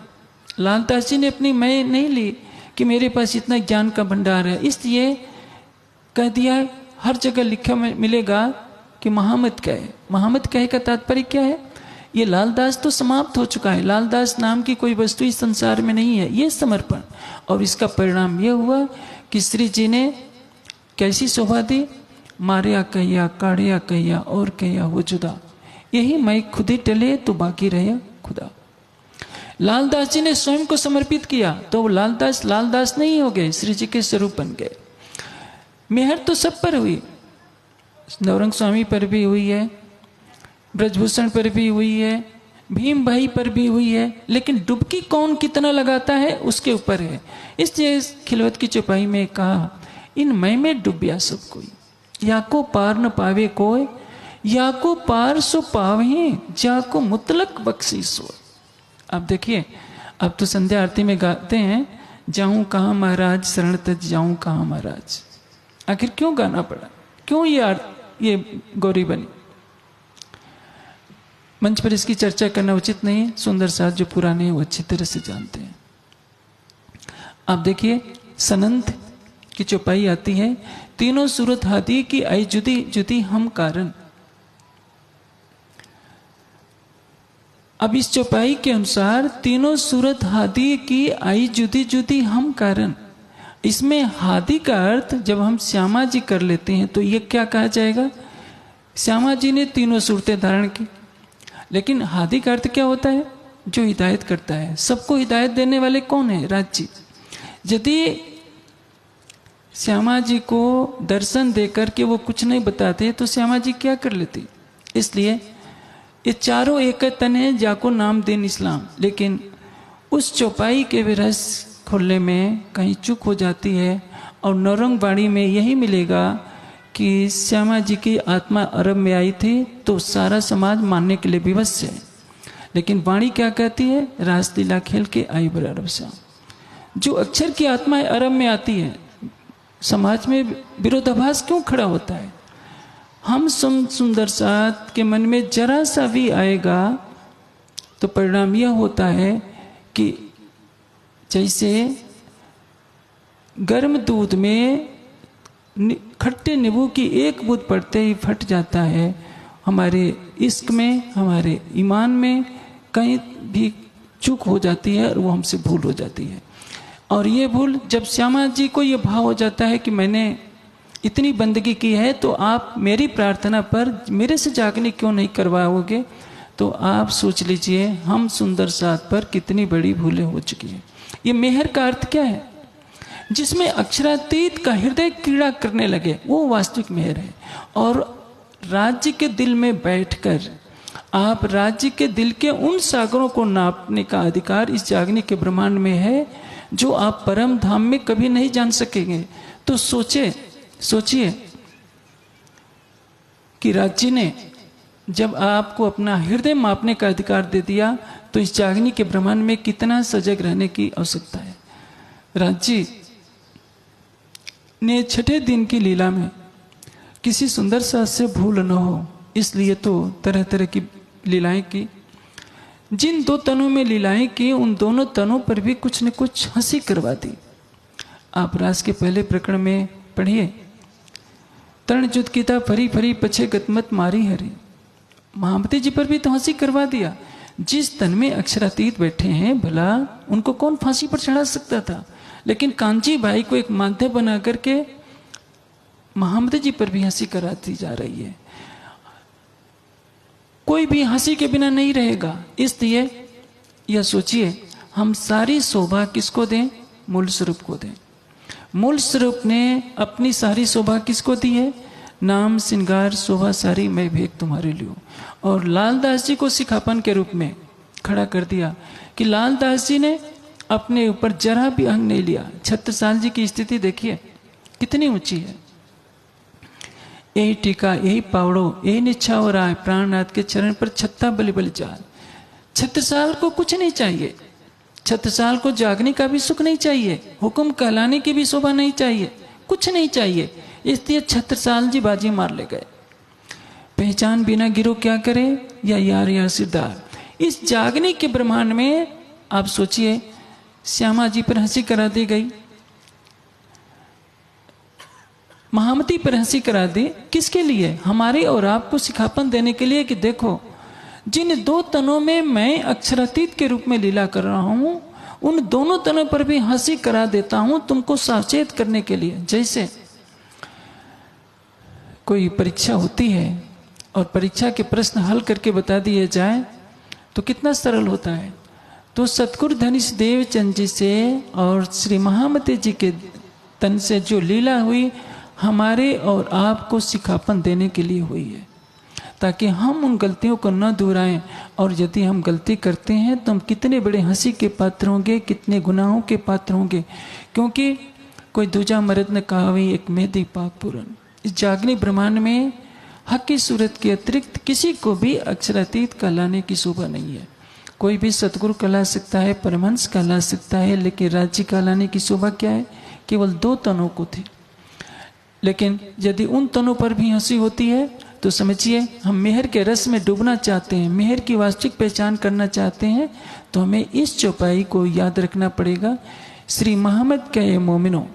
[SPEAKER 3] लालदास जी ने अपनी मैं नहीं ली कि मेरे पास इतना ज्ञान का भंडार है, इसलिए कह दिया। हर जगह लिखा मिलेगा कि महामत कहे। महामत कहे का तात्पर्य क्या है? ये लालदास तो समाप्त हो चुका है, लालदास नाम की कोई वस्तु इस संसार में नहीं है। ये समर्पण, और इसका परिणाम यह हुआ कि श्री जी ने कैसी शोभा दी? मारिया कहिया, काढ़िया कहिया और कहिया वो जुदा, यही मैं खुद ही टले तो बाकी रहे खुदा। लालदास जी ने स्वयं को समर्पित किया तो लालदास लालदास नहीं हो गए, श्री जी के स्वरूप बन गए। मेहर तो सब पर हुई, नवरंग स्वामी पर भी हुई है, ब्रजभूषण पर भी हुई है, भीम भाई पर भी हुई है, लेकिन डुबकी कौन कितना लगाता है उसके ऊपर है। इसलिए खिलवत की चौपाई में कहा, इन मई में डूबिया सब कोई, या को पार न पावे कोई, या को पार सो पावे जा को मुतलक बख्शी सो। अब देखिए, अब तो संध्या आरती में गाते हैं, जाऊं कहाँ महाराज शरण तज जाऊं कहाँ महाराज। आखिर क्यों गाना पड़ा? क्यों ये गौरी बनी? मंच पर इसकी चर्चा करना उचित नहीं। सुंदर साथ जो पुराने हैं वो अच्छी तरह से जानते हैं। आप देखिए, सनंत की चौपाई आती है, तीनों सूरत हाथी की आई जुदी जुदी हम कारण। अब इस चौपाई के अनुसार तीनों सूरत हाथी की आई जुदी जुदी हम कारण। इसमें हादी का अर्थ जब हम श्यामा जी कर लेते हैं तो ये क्या कहा जाएगा? श्यामा जी ने तीनों सूरतें धारण की। लेकिन हादी का अर्थ क्या होता है? जो हिदायत करता है। सबको हिदायत देने वाले कौन है? राज्य। यदि श्यामा जी को दर्शन देकर के वो कुछ नहीं बताते तो श्यामा जी क्या कर लेती? इसलिए ये चारों एक तन है, जाको नाम दिन इस्लाम। लेकिन उस चौपाई के भी रस खोलने में कहीं चूक हो जाती है, और नौरंग वाणी में यही मिलेगा कि श्यामा जी की आत्मा अरब में आई थी तो सारा समाज मानने के लिए विवश है। लेकिन वाणी क्या कहती है? रासलीला खेल के आई बर अरब श्याम। जो अक्षर की आत्मा अरब में आती है, समाज में विरोधाभास क्यों खड़ा होता है? हम सुंदर साथ के मन में जरा सा भी आएगा तो परिणाम यह होता है कि जैसे गर्म दूध में खट्टे नींबू की एक बूंद पड़ते ही फट जाता है, हमारे इश्क में, हमारे ईमान में कहीं भी चूक हो जाती है और वो हमसे भूल हो जाती है। और ये भूल जब श्यामा जी को ये भाव हो जाता है कि मैंने इतनी बंदगी की है तो आप मेरी प्रार्थना पर मेरे से जागने क्यों नहीं करवाओगे, तो आप सोच लीजिए हम सुंदर साथ पर कितनी बड़ी भूलें हो चुकी हैं। ये मेहर का अर्थ क्या है? जिसमें अक्षरातीत का हृदय क्रीड़ा करने लगे, वो वास्तविक मेहर है। और राज्य के दिल में बैठकर आप राज्य के दिल के उन सागरों को नापने का अधिकार इस जागने के ब्रह्मांड में है जो आप परम धाम में कभी नहीं जान सकेंगे। तो सोचिए कि राज्य ने जब आपको अपना हृदय मापने का अधिकार दे दिया तो इस जागने के ब्रह्मांड में कितना सजग रहने की आवश्यकता है। राज्य ने छठे दिन की लीला में किसी सुंदर साथ से भूल न हो, इसलिए तो तरह तरह की लीलाएं की। जिन दो तनों में लीलाएं की उन दोनों तनों पर भी कुछ न कुछ हंसी करवा दी। आप रास के पहले प्रकरण में पढ़िए, तरण जुत कीता फरी फरी पछे गतमत मारी हरी। महामती जी पर भी तो हंसी करवा दिया। जिस तन में अक्षरातीत बैठे हैं, भला उनको कौन फांसी पर चढ़ा सकता था, लेकिन कांची भाई को एक माध्यम बना करके महामती जी पर भी हंसी कराती जा रही है। कोई भी हंसी के बिना नहीं रहेगा। इसलिए यह सोचिए, हम सारी शोभा किसको दें? मूल स्वरूप को दें। मूल स्वरूप ने अपनी सारी शोभा किसको दी है? नाम श्रृंगार शोभा सारी मैं भेंट तुम्हारे लियो। और लालदास जी को सिखापन के रूप में खड़ा कर दिया कि लालदास जी ने अपने ऊपर जरा भी अहंग नहीं लिया। छत्रसाल जी की स्थिति देखिए कितनी ऊंची है। यही टीका, यही पावड़ो, यही निछावर आए प्राणनाथ के चरण पर छत्ता बलि बलि जाल। छत्रसाल को कुछ नहीं चाहिए, छत्रसाल को जागने का भी सुख नहीं चाहिए, हुक्म कहलाने की भी शोभा नहीं चाहिए, कुछ नहीं चाहिए। इसलिए छत्रसाल जी बाजी मार ले गए। पहचान बिना गिरो क्या करे, या यार या सिरदार। इस जागने के ब्रह्मांड में आप सोचिए, श्यामा जी पर हंसी करा दी गई, महामती पर हंसी करा दी। किसके लिए? हमारे और आपको सिखापन देने के लिए कि देखो, जिन दो तनों में मैं अक्षरातीत के रूप में लीला कर रहा हूं, उन दोनों तनों पर भी हंसी करा देता हूं तुमको सावचेत करने के लिए। जैसे कोई परीक्षा होती है और परीक्षा के प्रश्न हल करके बता दिए जाए तो कितना सरल होता है। तो सतगुरु धनीश देवचंद जी से और श्री महामती जी के तन से जो लीला हुई, हमारे और आपको सिखापन देने के लिए हुई है, ताकि हम उन गलतियों को न दोहराएं। और यदि हम गलती करते हैं तो हम कितने बड़े हंसी के पात्र होंगे, कितने गुनाहों के पात्र होंगे। क्योंकि कोई दूजा मर्द ने कहा हुई एक मेहदी पाक पूरन। इस जागने ब्रह्मांड में हक की सूरत के अतिरिक्त किसी को भी अक्षरातीत कहलाने की शोभा नहीं है। कोई भी सतगुरु कहला सकता है, परमहंस कहला सकता है, लेकिन राज्य कहलाने की शोभा क्या है? केवल दो तनों को थी। लेकिन यदि उन तनों पर भी हंसी होती है तो समझिए हम मेहर के रस में डूबना चाहते हैं, मेहर की वास्तविक पहचान करना चाहते हैं, तो हमें इस चौपाई को याद रखना पड़ेगा। श्री मोहम्मद कहे मोमिनो,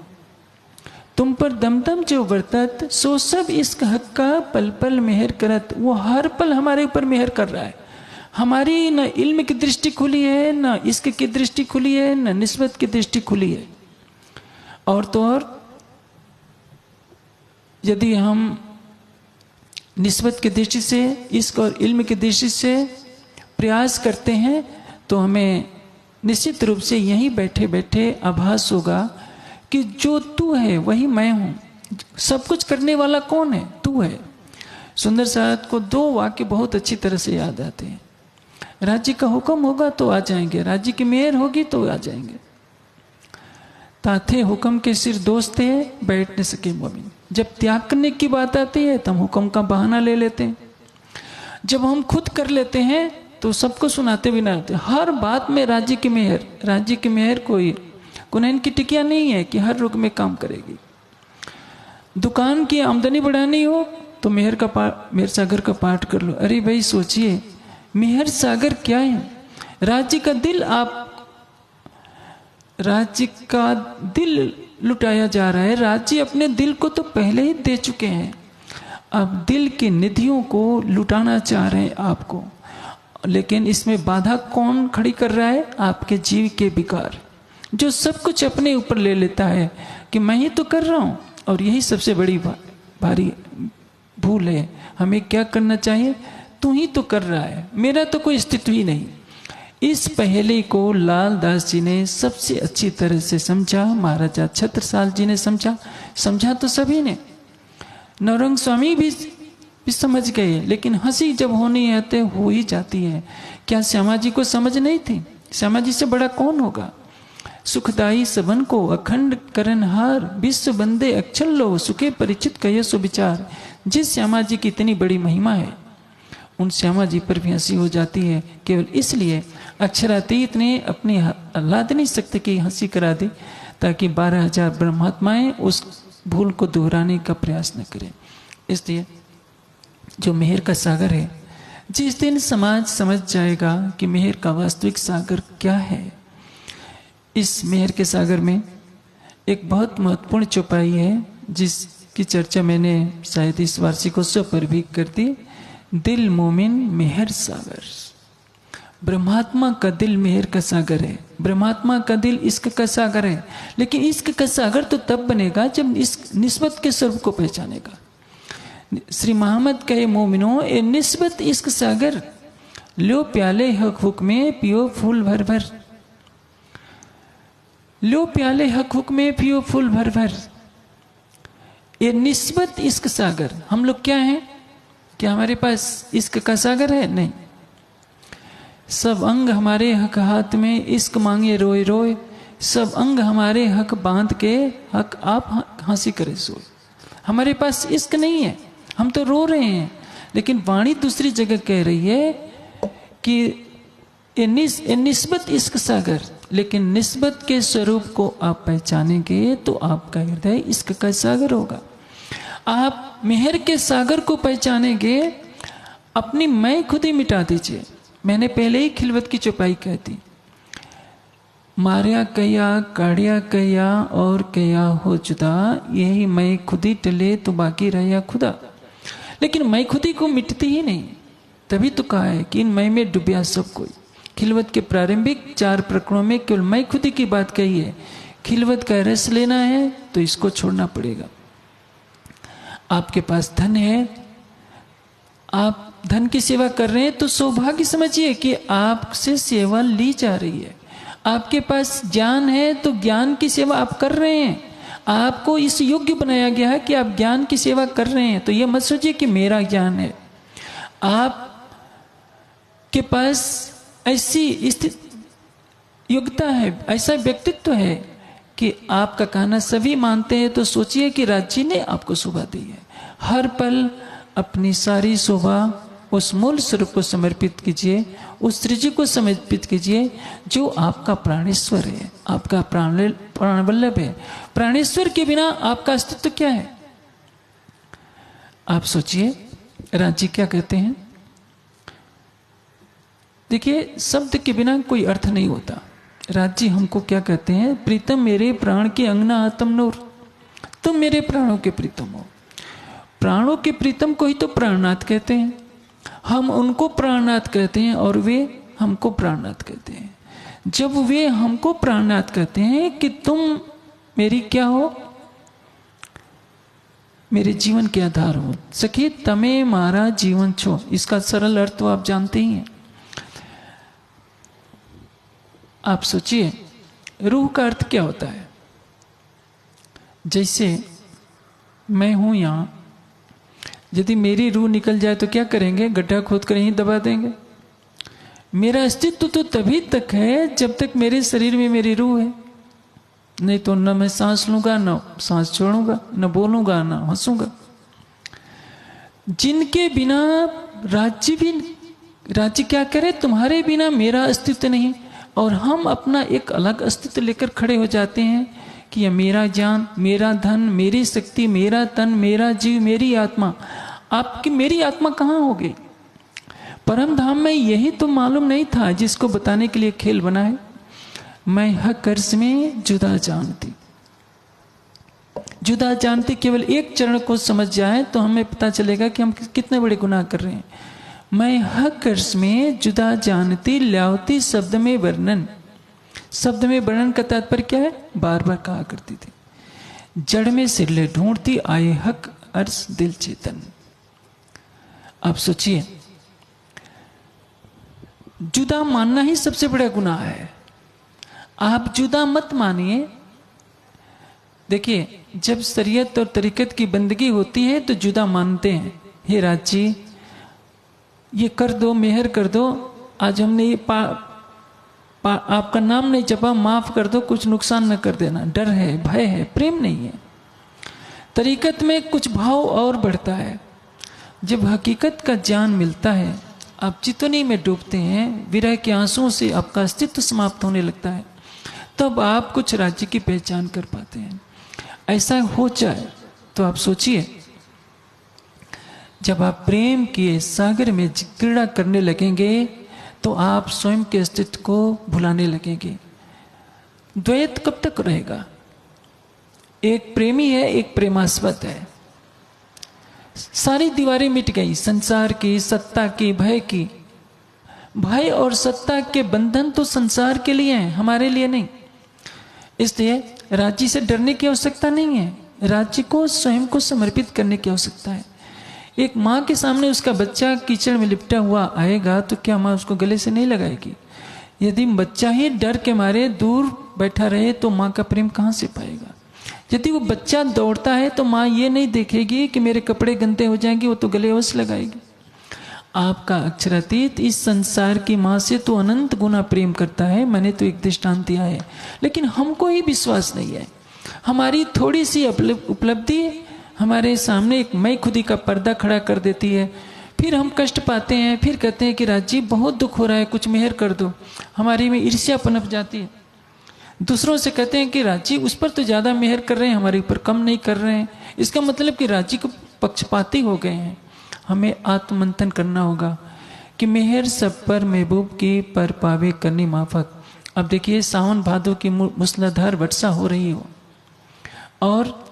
[SPEAKER 3] तुम पर दमदम जो बरतत, सो सब इश्क हक का पल पल मेहर करत। वो हर पल हमारे ऊपर मेहर कर रहा है। हमारी न इल्म की दृष्टि खुली है, न इश्क की दृष्टि खुली है, न निस्बत की दृष्टि खुली है। और तो और यदि हम निस्बत की दृष्टि से, इश्क और इल्म की दृष्टि से प्रयास करते हैं तो हमें निश्चित रूप से यहीं बैठे बैठे आभास होगा कि जो तू है वही मैं हूं। सब कुछ करने वाला कौन है? तू है। सुंदर साथ को दो वाक्य बहुत अच्छी तरह से याद आते हैं। राज्य का हुक्म होगा तो आ जाएंगे, राज्य की मेहर होगी तो आ जाएंगे। ताथे हुक्म के सिर दोस्त थे, बैठ न सके मोमिन। जब त्याग करने की बात आती है तो हम हुक्म का बहाना ले लेते हैं। जब हम खुद कर लेते हैं तो सबको सुनाते भी ना आते। हर बात में राज्य की मेहर, राज्य की मेहर कोई कुनैन की टिकिया नहीं है कि हर रुख में काम करेगी। दुकान की आमदनी बढ़ानी हो तो मेहर सागर का पाठ कर लो। अरे भाई सोचिए, मेहर सागर क्या है? राज्य का दिल लुटाया जा रहा है। राज्य अपने दिल को तो पहले ही दे चुके हैं, अब दिल की निधियों को लुटाना चाह रहे हैं आपको। लेकिन इसमें बाधा कौन खड़ी कर रहा है? आपके जीव के विकार, जो सब कुछ अपने ऊपर ले लेता है कि मैं ही तो कर रहा हूं। और यही सबसे बड़ी भारी भूल है। हमें क्या करना चाहिए? तू ही तो कर रहा है, मेरा तो कोई अस्तित्व ही नहीं। इस पहले को लाल दास जी ने सबसे अच्छी तरह से समझा, महाराजा छत्रसाल जी ने समझा तो सभी ने, नौरंग स्वामी भी समझ गए। लेकिन हंसी जब होनी है तो हो ही जाती है। क्या श्यामा जी को समझ नहीं थी? श्यामा जी से बड़ा कौन होगा? सुखदाई सबन को अखंड करनहार, विश्व बंदे अक्षर लो, सुखे परिचित कहे सो विचार। जिस श्यामा जी की इतनी बड़ी महिमा है, उन श्यामा जी पर भी हंसी हो जाती है। केवल इसलिए अक्षरातीत ने अपनी आह्लादनी शक्ति की हंसी करा दी ताकि 12,000 ब्रह्मात्माएं उस भूल को दोहराने का प्रयास न करें। इसलिए जो मेहर का सागर है, जिस दिन समाज समझ जाएगा कि मेहर का वास्तविक सागर क्या है, इस मेहर के सागर में एक बहुत महत्वपूर्ण चौपाई है जिसकी चर्चा मैंने शायद इस वार्षिकोत्सव पर भी कर दी। दिल मोमिन मेहर सागर। ब्रह्मात्मा का दिल मेहर का सागर है, ब्रह्मात्मा का दिल इश्क का सागर है। लेकिन इश्क का सागर तो तब बनेगा जब इस निस्बत के स्वरूप को पहचानेगा। श्री मोहम्मद कहे मोमिनो ए निस्बत इश्क सागर, लो प्याले हक हुक में पियो फूल भर भर। लो प्याले हक हुक में पियो फूल भर भर। ये निस्बत इश्क सागर। हम लोग क्या हैं? क्या हमारे पास इश्क का सागर है? नहीं। सब अंग हमारे हक हाथ में, इश्क मांगे रोए रोए। सब अंग हमारे हक बांध के, हक आप हंसी करे सोए। हमारे पास इश्क नहीं है, हम तो रो रहे हैं। लेकिन वाणी दूसरी जगह कह रही है कि ये निस्बत इश्क सागर। लेकिन निस्बत के स्वरूप को आप पहचानेंगे तो आपका हृदय इश्क का सागर होगा। आप मेहर के सागर को पहचानेंगे, अपनी मैं खुद ही मिटा दीजिए। मैंने पहले ही खिलवत की चौपाई कह दी। मारिया कया काढ़िया कया और कया हो जुदा, यही मैं खुद ही टले तो बाकी रहा खुदा। लेकिन मैं खुद ही को मिटती ही नहीं। तभी तो कहा है कि इन मैं में डूबिया सब कोई। खिलवत के प्रारंभिक 4 प्रकरणों में केवल मैं खुद ही की बात कही है। खिलवत का रस लेना है तो इसको छोड़ना पड़ेगा। आपके पास धन है, आप धन की सेवा कर रहे हैं तो सौभाग्य समझिए कि आपसे सेवा ली जा रही है। आपके पास ज्ञान है तो ज्ञान की सेवा आप कर रहे हैं। आपको इस योग्य बनाया गया है कि आप ज्ञान की सेवा कर रहे हैं। तो यह मत सोचिए कि मेरा ज्ञान है। आप के पास ऐसी योग्यता है, ऐसा व्यक्तित्व है कि आपका कहना सभी मानते हैं। तो सोचिए कि राज्य ने आपको शोभा दी है। हर पल अपनी सारी शोभा उस मूल स्वरूप को समर्पित कीजिए, उस सृजी को समर्पित कीजिए जो आपका प्राणेश्वर है, आपका प्राणवल्लभ है। प्राणेश्वर के बिना आपका अस्तित्व क्या है? आप सोचिए, राज्य क्या कहते हैं? देखिए, शब्द के बिना कोई अर्थ नहीं होता। राज्य हमको क्या कहते हैं? प्रीतम मेरे प्राण के अंगना आत्म नूर, तुम मेरे प्राणों के प्रीतम हो। प्राणों के प्रीतम को ही तो प्राणनाथ कहते हैं। हम उनको प्राणनाथ कहते हैं और वे हमको प्राणनाथ कहते हैं। जब वे हमको प्राणनाथ कहते हैं कि तुम मेरी क्या हो? मेरे जीवन के आधार हो। सखी तमे मारा जीवन छो, इसका सरल अर्थ तो आप जानते ही हैं। आप सोचिए, रूह का अर्थ क्या होता है? जैसे मैं हूं यहां, यदि मेरी रूह निकल जाए तो क्या करेंगे? गड्ढा खोद कर यहीं दबा देंगे। मेरा अस्तित्व तो तभी तक है जब तक मेरे शरीर में मेरी रूह है। नहीं तो न मैं सांस लूंगा, न सांस छोड़ूंगा, न बोलूंगा, न हंसूंगा। जिनके बिना राज्य क्या करे? तुम्हारे बिना मेरा अस्तित्व नहीं। और हम अपना एक अलग अस्तित्व लेकर खड़े हो जाते हैं कि यह मेरा ज्ञान, मेरा धन, मेरी शक्ति, मेरा तन, मेरा जीव, मेरी आत्मा। आपकी मेरी आत्मा कहाँ हो गई? परम धाम में यही तो मालूम नहीं था जिसको बताने के लिए खेल बना है। मैं हक अर्श में जुदा जानती, जुदा जानती केवल एक चरण को समझ जाए तो हमें पता चलेगा कि हम कितने बड़े गुनाह कर रहे हैं। मैं हक अर्श में जुदा जानती ल्यावती शब्द में वर्णन। शब्द में वर्णन का तात्पर्य क्या है? बार बार कहा करती थी, जड़ में सिरले ढूंढती आए हक अर्श दिल चेतन। आप सोचिए, जुदा मानना ही सबसे बड़ा गुनाह है। आप जुदा मत मानिए। देखिए, जब शरीयत और तरीकत की बंदगी होती है तो जुदा मानते हैं। हे राज जी, ये कर दो, मेहर कर दो, आज हमने ये आपका नाम नहीं जपा, माफ कर दो, कुछ नुकसान न कर देना। डर है, भय है, प्रेम नहीं है। तरीकत में कुछ भाव और बढ़ता है। जब हकीकत का ज्ञान मिलता है, आप चितौनी में डूबते हैं, विरह के आंसुओं से आपका अस्तित्व समाप्त होने लगता है, तब आप कुछ राज्य की पहचान कर पाते हैं। ऐसा हो जाए तो आप सोचिए, जब आप प्रेम के सागर में क्रीड़ा करने लगेंगे तो आप स्वयं के अस्तित्व को भुलाने लगेंगे। द्वैत कब तक रहेगा? एक प्रेमी है, एक प्रेमास्पद है। सारी दीवारें मिट गई, संसार की, सत्ता की, भय की। भय और सत्ता के बंधन तो संसार के लिए हैं, हमारे लिए नहीं। इसलिए राज्य से डरने की आवश्यकता नहीं है, राज्य को स्वयं को समर्पित करने की आवश्यकता है। एक माँ के सामने उसका बच्चा कीचड़ में लिपटा हुआ आएगा तो क्या माँ उसको गले से नहीं लगाएगी? यदि बच्चा ही डर के मारे दूर बैठा रहे तो माँ का प्रेम कहाँ से पाएगा? यदि वो बच्चा दौड़ता है तो माँ ये नहीं देखेगी कि मेरे कपड़े गंदे हो जाएंगे, वो तो गले अवश्य लगाएगी। आपका अक्षरातीत इस संसार की माँ से तो अनंत गुना प्रेम करता है। मैंने तो एक दृष्टांत दिया है, लेकिन हमको ही विश्वास नहीं है। हमारी थोड़ी सी उपलब्धि हमारे सामने एक मैं खुदी का पर्दा खड़ा कर देती है। फिर हम कष्ट पाते हैं, फिर कहते हैं कि राज जी बहुत दुख हो रहा है, कुछ मेहर कर दो। हमारी में ईर्ष्या पनप जाती है। दूसरों से कहते हैं कि राज जी उस पर तो ज़्यादा मेहर कर रहे हैं, हमारे ऊपर कम नहीं कर रहे हैं। इसका मतलब कि राज जी को पक्षपाती हो गए हैं। हमें आत्ममंथन करना होगा कि मेहर सब पर महबूब की पर पावे करनी माफक। अब देखिए, सावन भादों की मूसलाधार वर्षा हो रही हो और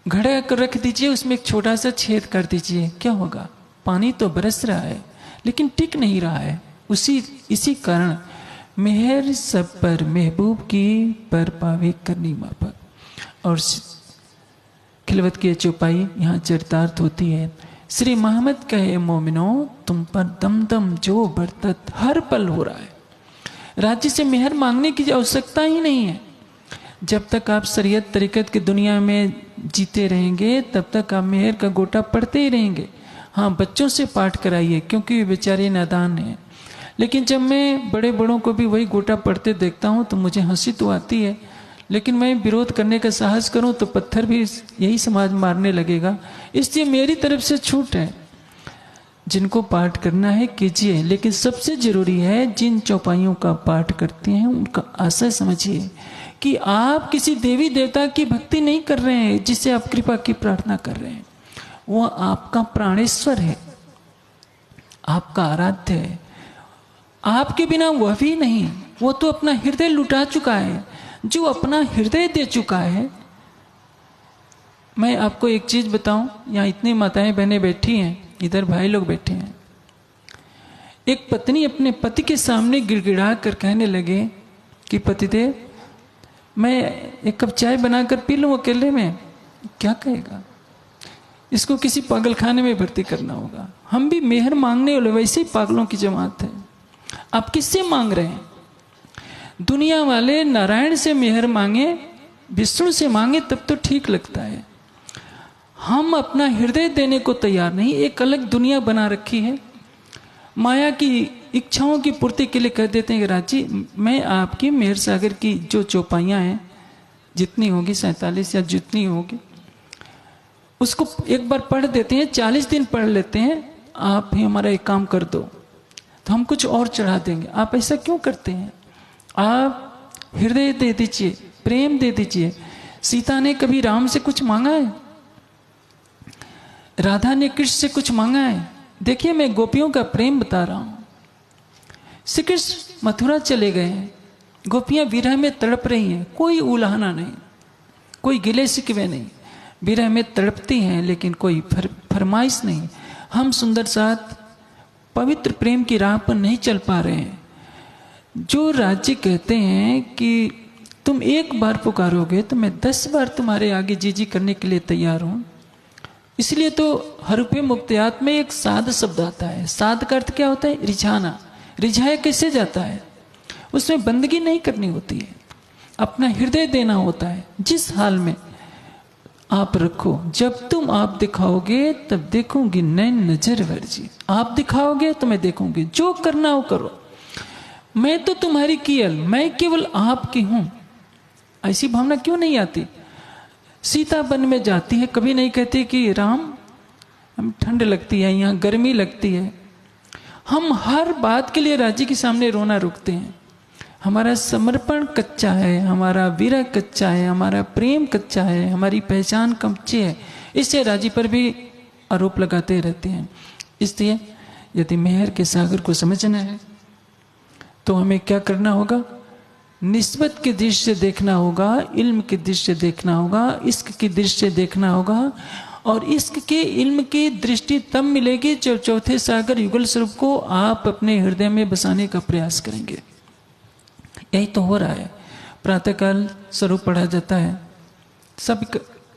[SPEAKER 3] घड़ा कर रख दीजिए, उसमें एक छोटा सा छेद कर दीजिए, क्या होगा? पानी तो बरस रहा है लेकिन टिक नहीं रहा है। इसी कारण मेहर सब पर महबूब की पर पावे करनी माफक। और खिलवत की चौपाई यहाँ चरितार्थ होती है। श्री मोहम्मद कहे मोमिनो तुम पर दम दम जो बरतत हर पल हो रहा है। राज्य से मेहर मांगने की आवश्यकता ही नहीं है। जब तक आप शरीयत तरीकत की दुनिया में जीते रहेंगे तब तक आप मेहर का गोटा पढ़ते ही रहेंगे। हाँ, बच्चों से पाठ कराइए क्योंकि वे बेचारे नादान हैं। लेकिन जब मैं बड़े बड़ों को भी वही गोटा पढ़ते देखता हूँ तो मुझे हंसी तो आती है, लेकिन मैं विरोध करने का साहस करूँ तो पत्थर भी यही समाज मारने लगेगा। इसलिए मेरी तरफ से छूट है, जिनको पाठ करना है कीजिए, लेकिन सबसे जरूरी है जिन चौपाइयों का पाठ करते हैं उनका आशय समझिए कि आप किसी देवी देवता की भक्ति नहीं कर रहे हैं जिससे आप कृपा की प्रार्थना कर रहे हैं। वो आपका प्राणेश्वर है, आपका आराध्य है। आपके बिना वह भी नहीं, वो तो अपना हृदय लुटा चुका है। जो अपना हृदय दे चुका है। मैं आपको एक चीज बताऊं, यहाँ इतनी माताएं बहनें बैठी हैं, इधर भाई लोग बैठे हैं। एक पत्नी अपने पति के सामने गिड़गिड़ा कर कहने लगे कि पतिदेव, मैं एक कप चाय बनाकर पी लूं अकेले में। क्या कहेगा? इसको किसी पागलखाने में भर्ती करना होगा। हम भी मेहर मांगने वाले वैसे ही पागलों की जमात है। आप किससे मांग रहे हैं? दुनिया वाले नारायण से मेहर मांगे, विष्णु से मांगे तब तो ठीक लगता है। हम अपना हृदय देने को तैयार नहीं। एक अलग दुनिया बना रखी है। माया की इच्छाओं की पूर्ति के लिए कह देते हैं कि राजी मैं आपकी मेहर सागर की जो चौपाइयाँ हैं, जितनी होगी 47 या जितनी होगी, उसको एक बार पढ़ देते हैं, 40 दिन पढ़ लेते हैं। आप ही हमारा एक काम कर दो तो हम कुछ और चढ़ा देंगे। आप ऐसा क्यों करते हैं? आप हृदय दे दीजिए, प्रेम दे दीजिए। सीता ने कभी राम से कुछ मांगा है? राधा ने कृष्ण से कुछ मांगा है? देखिए मैं गोपियों का प्रेम बता रहा हूं। श्री कृष्ण मथुरा चले गए हैं, गोपियां विरह में तड़प रही हैं, कोई उलाहना नहीं, कोई गिले शिकवे नहीं, विरह में तड़पती हैं लेकिन कोई फरमाइश नहीं। हम सुंदर साथ पवित्र प्रेम की राह पर नहीं चल पा रहे हैं। जो राज्य कहते हैं कि तुम एक बार पुकारोगे तो मैं 10 बार तुम्हारे आगे जी करने के लिए तैयार हूं। इसलिए तो हरूपे मुक्तियात में एक साध शब्द आता है। साध का अर्थ क्या होता है? रिझाना। रिझाया कैसे जाता है? उसमें बंदगी नहीं करनी होती है, अपना हृदय देना होता है। जिस हाल में आप रखो, जब तुम आप दिखाओगे तब देखूंगी नैन नजर वर्जी। आप दिखाओगे तो मैं देखूंगी, जो करना हो करो, मैं तो तुम्हारी कियल, मैं केवल आपकी हूं। ऐसी भावना क्यों नहीं आती? सीता वन में जाती है, कभी नहीं कहती कि राम हम ठंड लगती है, यहाँ गर्मी लगती है। हम हर बात के लिए राज्य के सामने रोना रुकते हैं। हमारा समर्पण कच्चा है, हमारा विरह कच्चा है, हमारा प्रेम कच्चा है, हमारी पहचान कच्ची है। इससे राजी पर भी आरोप लगाते रहते हैं। इसलिए यदि मेहर के सागर को समझना है तो हमें क्या करना होगा? निस्बत की दृष्टि से देखना होगा, इल्म की दृष्टि से देखना होगा, इश्क की दृष्टि से देखना होगा। और इश्क के इल्म की दृष्टि तब मिलेगी जब चौथे सागर युगल स्वरूप को आप अपने हृदय में बसाने का प्रयास करेंगे। यही तो हो रहा है। प्रातःकाल स्वरूप पढ़ा जाता है, सब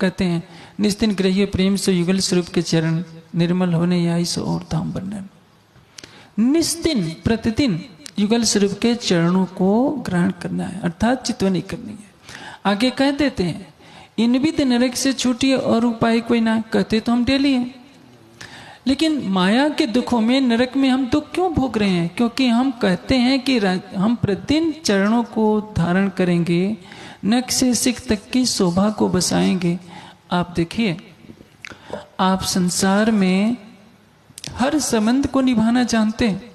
[SPEAKER 3] कहते हैं निस्दिन ग्रहिए प्रेम से युगल स्वरूप के चरण, निर्मल होने आई सो और धाम वर्णन। निस्दिन प्रतिदिन युगल स्वरूप के चरणों को ग्रहण करना है, अर्थात चितवनी करनी है। आगे कह देते हैं इन विध नरक से छूटिए और उपाय कोई ना। कहते तो हम डेली हैं, लेकिन माया के दुखों में, नरक में हम दुख क्यों भोग रहे हैं? क्योंकि हम कहते हैं कि हम प्रतिदिन चरणों को धारण करेंगे, नख से सिख तक की शोभा को बसाएंगे। आप देखिए, आप संसार में हर संबंध को निभाना जानते हैं।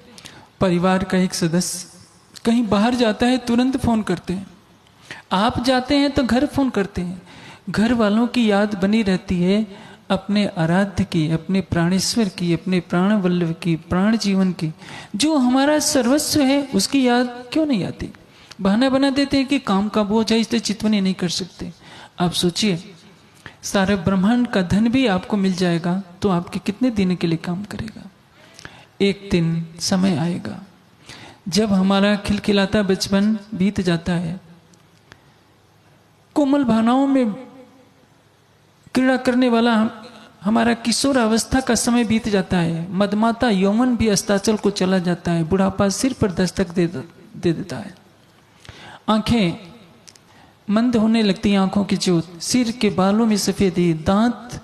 [SPEAKER 3] परिवार का एक सदस्य कहीं बाहर जाता है, तुरंत फोन करते हैं। आप जाते हैं तो घर फोन करते हैं। घर वालों की याद बनी रहती है, अपने आराध्य की, अपने प्राणेश्वर की, अपने प्राण वल्लभ की, प्राण जीवन की, जो हमारा सर्वस्व है, उसकी याद क्यों नहीं आती? बहाना बना देते हैं कि काम का बोझ है इसलिए चितवनी नहीं कर सकते। आप सोचिए, सारे ब्रह्मांड का धन भी आपको मिल जाएगा तो आपके कितने दिन के लिए काम करेगा? एक दिन समय आएगा जब हमारा खिलखिलाता बचपन बीत जाता है, कोमल भावनाओं में क्रीड़ा करने वाला हमारा किशोर अवस्था का समय बीत जाता है, मदमाता यौवन भी अस्ताचल को चला जाता है, बुढ़ापा सिर पर दस्तक दे देता है, आंखें मंद होने लगती हैं, आंखों की ज्योत, सिर के बालों में सफेदी, दांत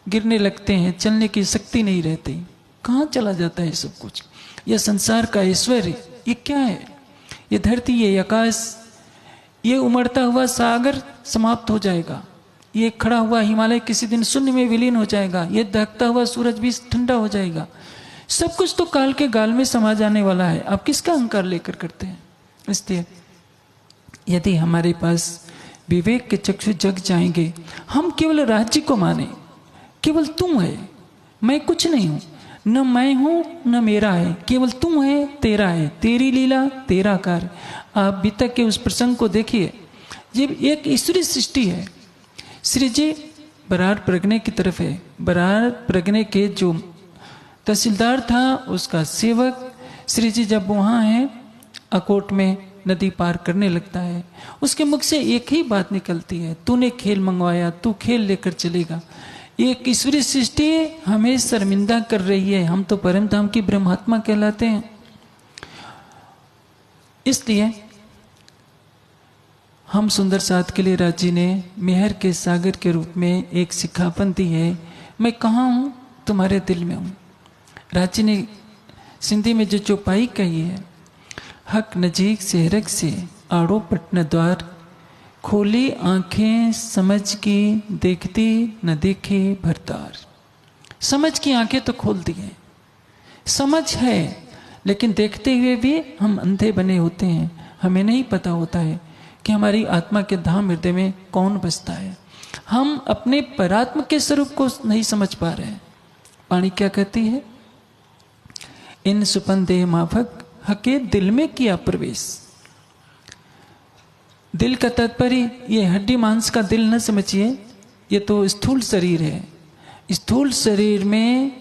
[SPEAKER 3] गिरने लगते हैं, चलने की शक्ति नहीं रहती। कहाँ चला जाता है सब कुछ? यह संसार का ऐश्वर्य, ये क्या है? ये धरती, ये आकाश, ये उमड़ता हुआ सागर समाप्त हो जाएगा। ये खड़ा हुआ हिमालय किसी दिन शून्य में विलीन हो जाएगा। ये दहकता हुआ सूरज भी ठंडा हो जाएगा। सब कुछ तो काल के गाल में समा जाने वाला है। आप किसका अहंकार लेकर करते हैं? इसलिए यदि हमारे पास विवेक के चक्षु जग जाएंगे, हम केवल राज्य को माने, केवल तुम है, मैं कुछ नहीं हूं, न मैं हूं न मेरा है, केवल तुम है, तेरा है, तेरी लीला तेरा कार्य। आप बीतक के उस प्रसंग को देखिए, ये एक ईश्वरीय सृष्टि है। श्री जी बरार प्रगने की तरफ है। बरार प्रगने के जो तहसीलदार था, उसका सेवक श्री जी जब वहाँ है, अकोट में नदी पार करने लगता है, उसके मुख से एक ही बात निकलती है, तूने खेल मंगवाया, तू खेल लेकर चलेगा। एक ईश्वरीय सृष्टि हमें शर्मिंदा कर रही है। हम तो परम धाम की ब्रह्मात्मा कहलाते हैं। इसलिए हम सुंदर साथ के लिए राजी ने मेहर के सागर के रूप में एक सिखापन दी है। मैं कहाँ हूँ? तुम्हारे दिल में हूँ। राजी ने सिंधी में जो चौपाई कही है, हक नजीक से हरक से आड़ो पटन द्वार, खोली आंखें समझ की देखती न देखे भरतार। समझ की आंखें तो खोल दी हैं, समझ है, लेकिन देखते हुए भी हम अंधे बने होते हैं। हमें नहीं पता होता है कि हमारी आत्मा के धाम हृदय में कौन बसता है। हम अपने परात्म के स्वरूप को नहीं समझ पा रहे हैं। वाणी क्या कहती है? इन सुपन देह माफक हके दिल में किया प्रवेश। दिल का तात्पर्य ये हड्डी मांस का दिल न समझिए, ये तो स्थूल शरीर है। स्थूल शरीर में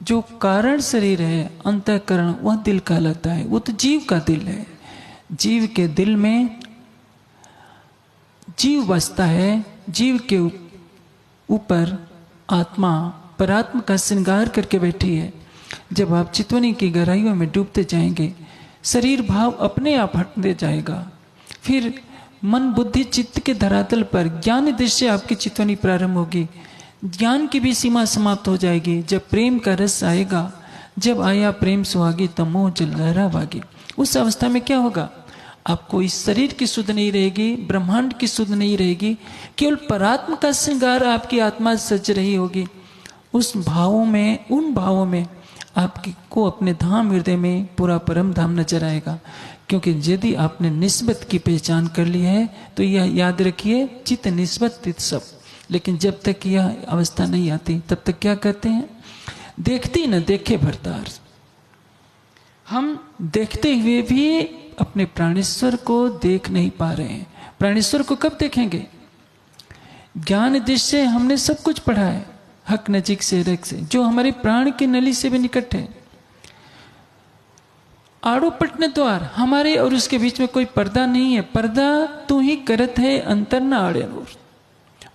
[SPEAKER 3] जो कारण शरीर है अंतःकरण, वह दिल कहलाता है, वो तो जीव का दिल है। जीव के दिल में जीव बसता है, जीव के ऊपर आत्मा परात्मा का श्रृंगार करके बैठी है। जब आप चितवनी की गहराइयों में डूबते जाएंगे, शरीर भाव अपने आप हटते जाएगा। फिर मन बुद्धि चित्त के धरातल पर ज्ञान दृश्य आपकी चितवनी प्रारंभ होगी। ज्ञान की भी सीमा समाप्त हो जाएगी। जब प्रेम का रस आएगा, जब आया प्रेम सुहागी तब मोह जल लहरा भागी। उस अवस्था में क्या होगा? आपको इस शरीर की सुध नहीं रहेगी, ब्रह्मांड की सुध नहीं रहेगी, केवल परात्मा का श्रृंगार आपकी आत्मा सज रही होगी। उस भावों में, उन भावों में आपकी को अपने धाम हृदय में पूरा परम धाम नजर आएगा। क्योंकि यदि आपने निस्बत की पहचान कर ली है तो यह याद रखिए, चित्त निस्बत तित सब। लेकिन जब तक यह अवस्था नहीं आती तब तक क्या कहते हैं? देखती न देखे भरतार। हम देखते हुए भी अपने प्राणेश्वर को देख नहीं पा रहे हैं। प्राणेश्वर को कब देखेंगे? ज्ञान दृश्य हमने सब कुछ पढ़ा है, हक नजीक से रख से, जो हमारे प्राण की नली से भी निकट है। आड़ो पटने द्वार, हमारे और उसके बीच में कोई पर्दा नहीं है। पर्दा तू ही करत है अंतर न आड़े नूर।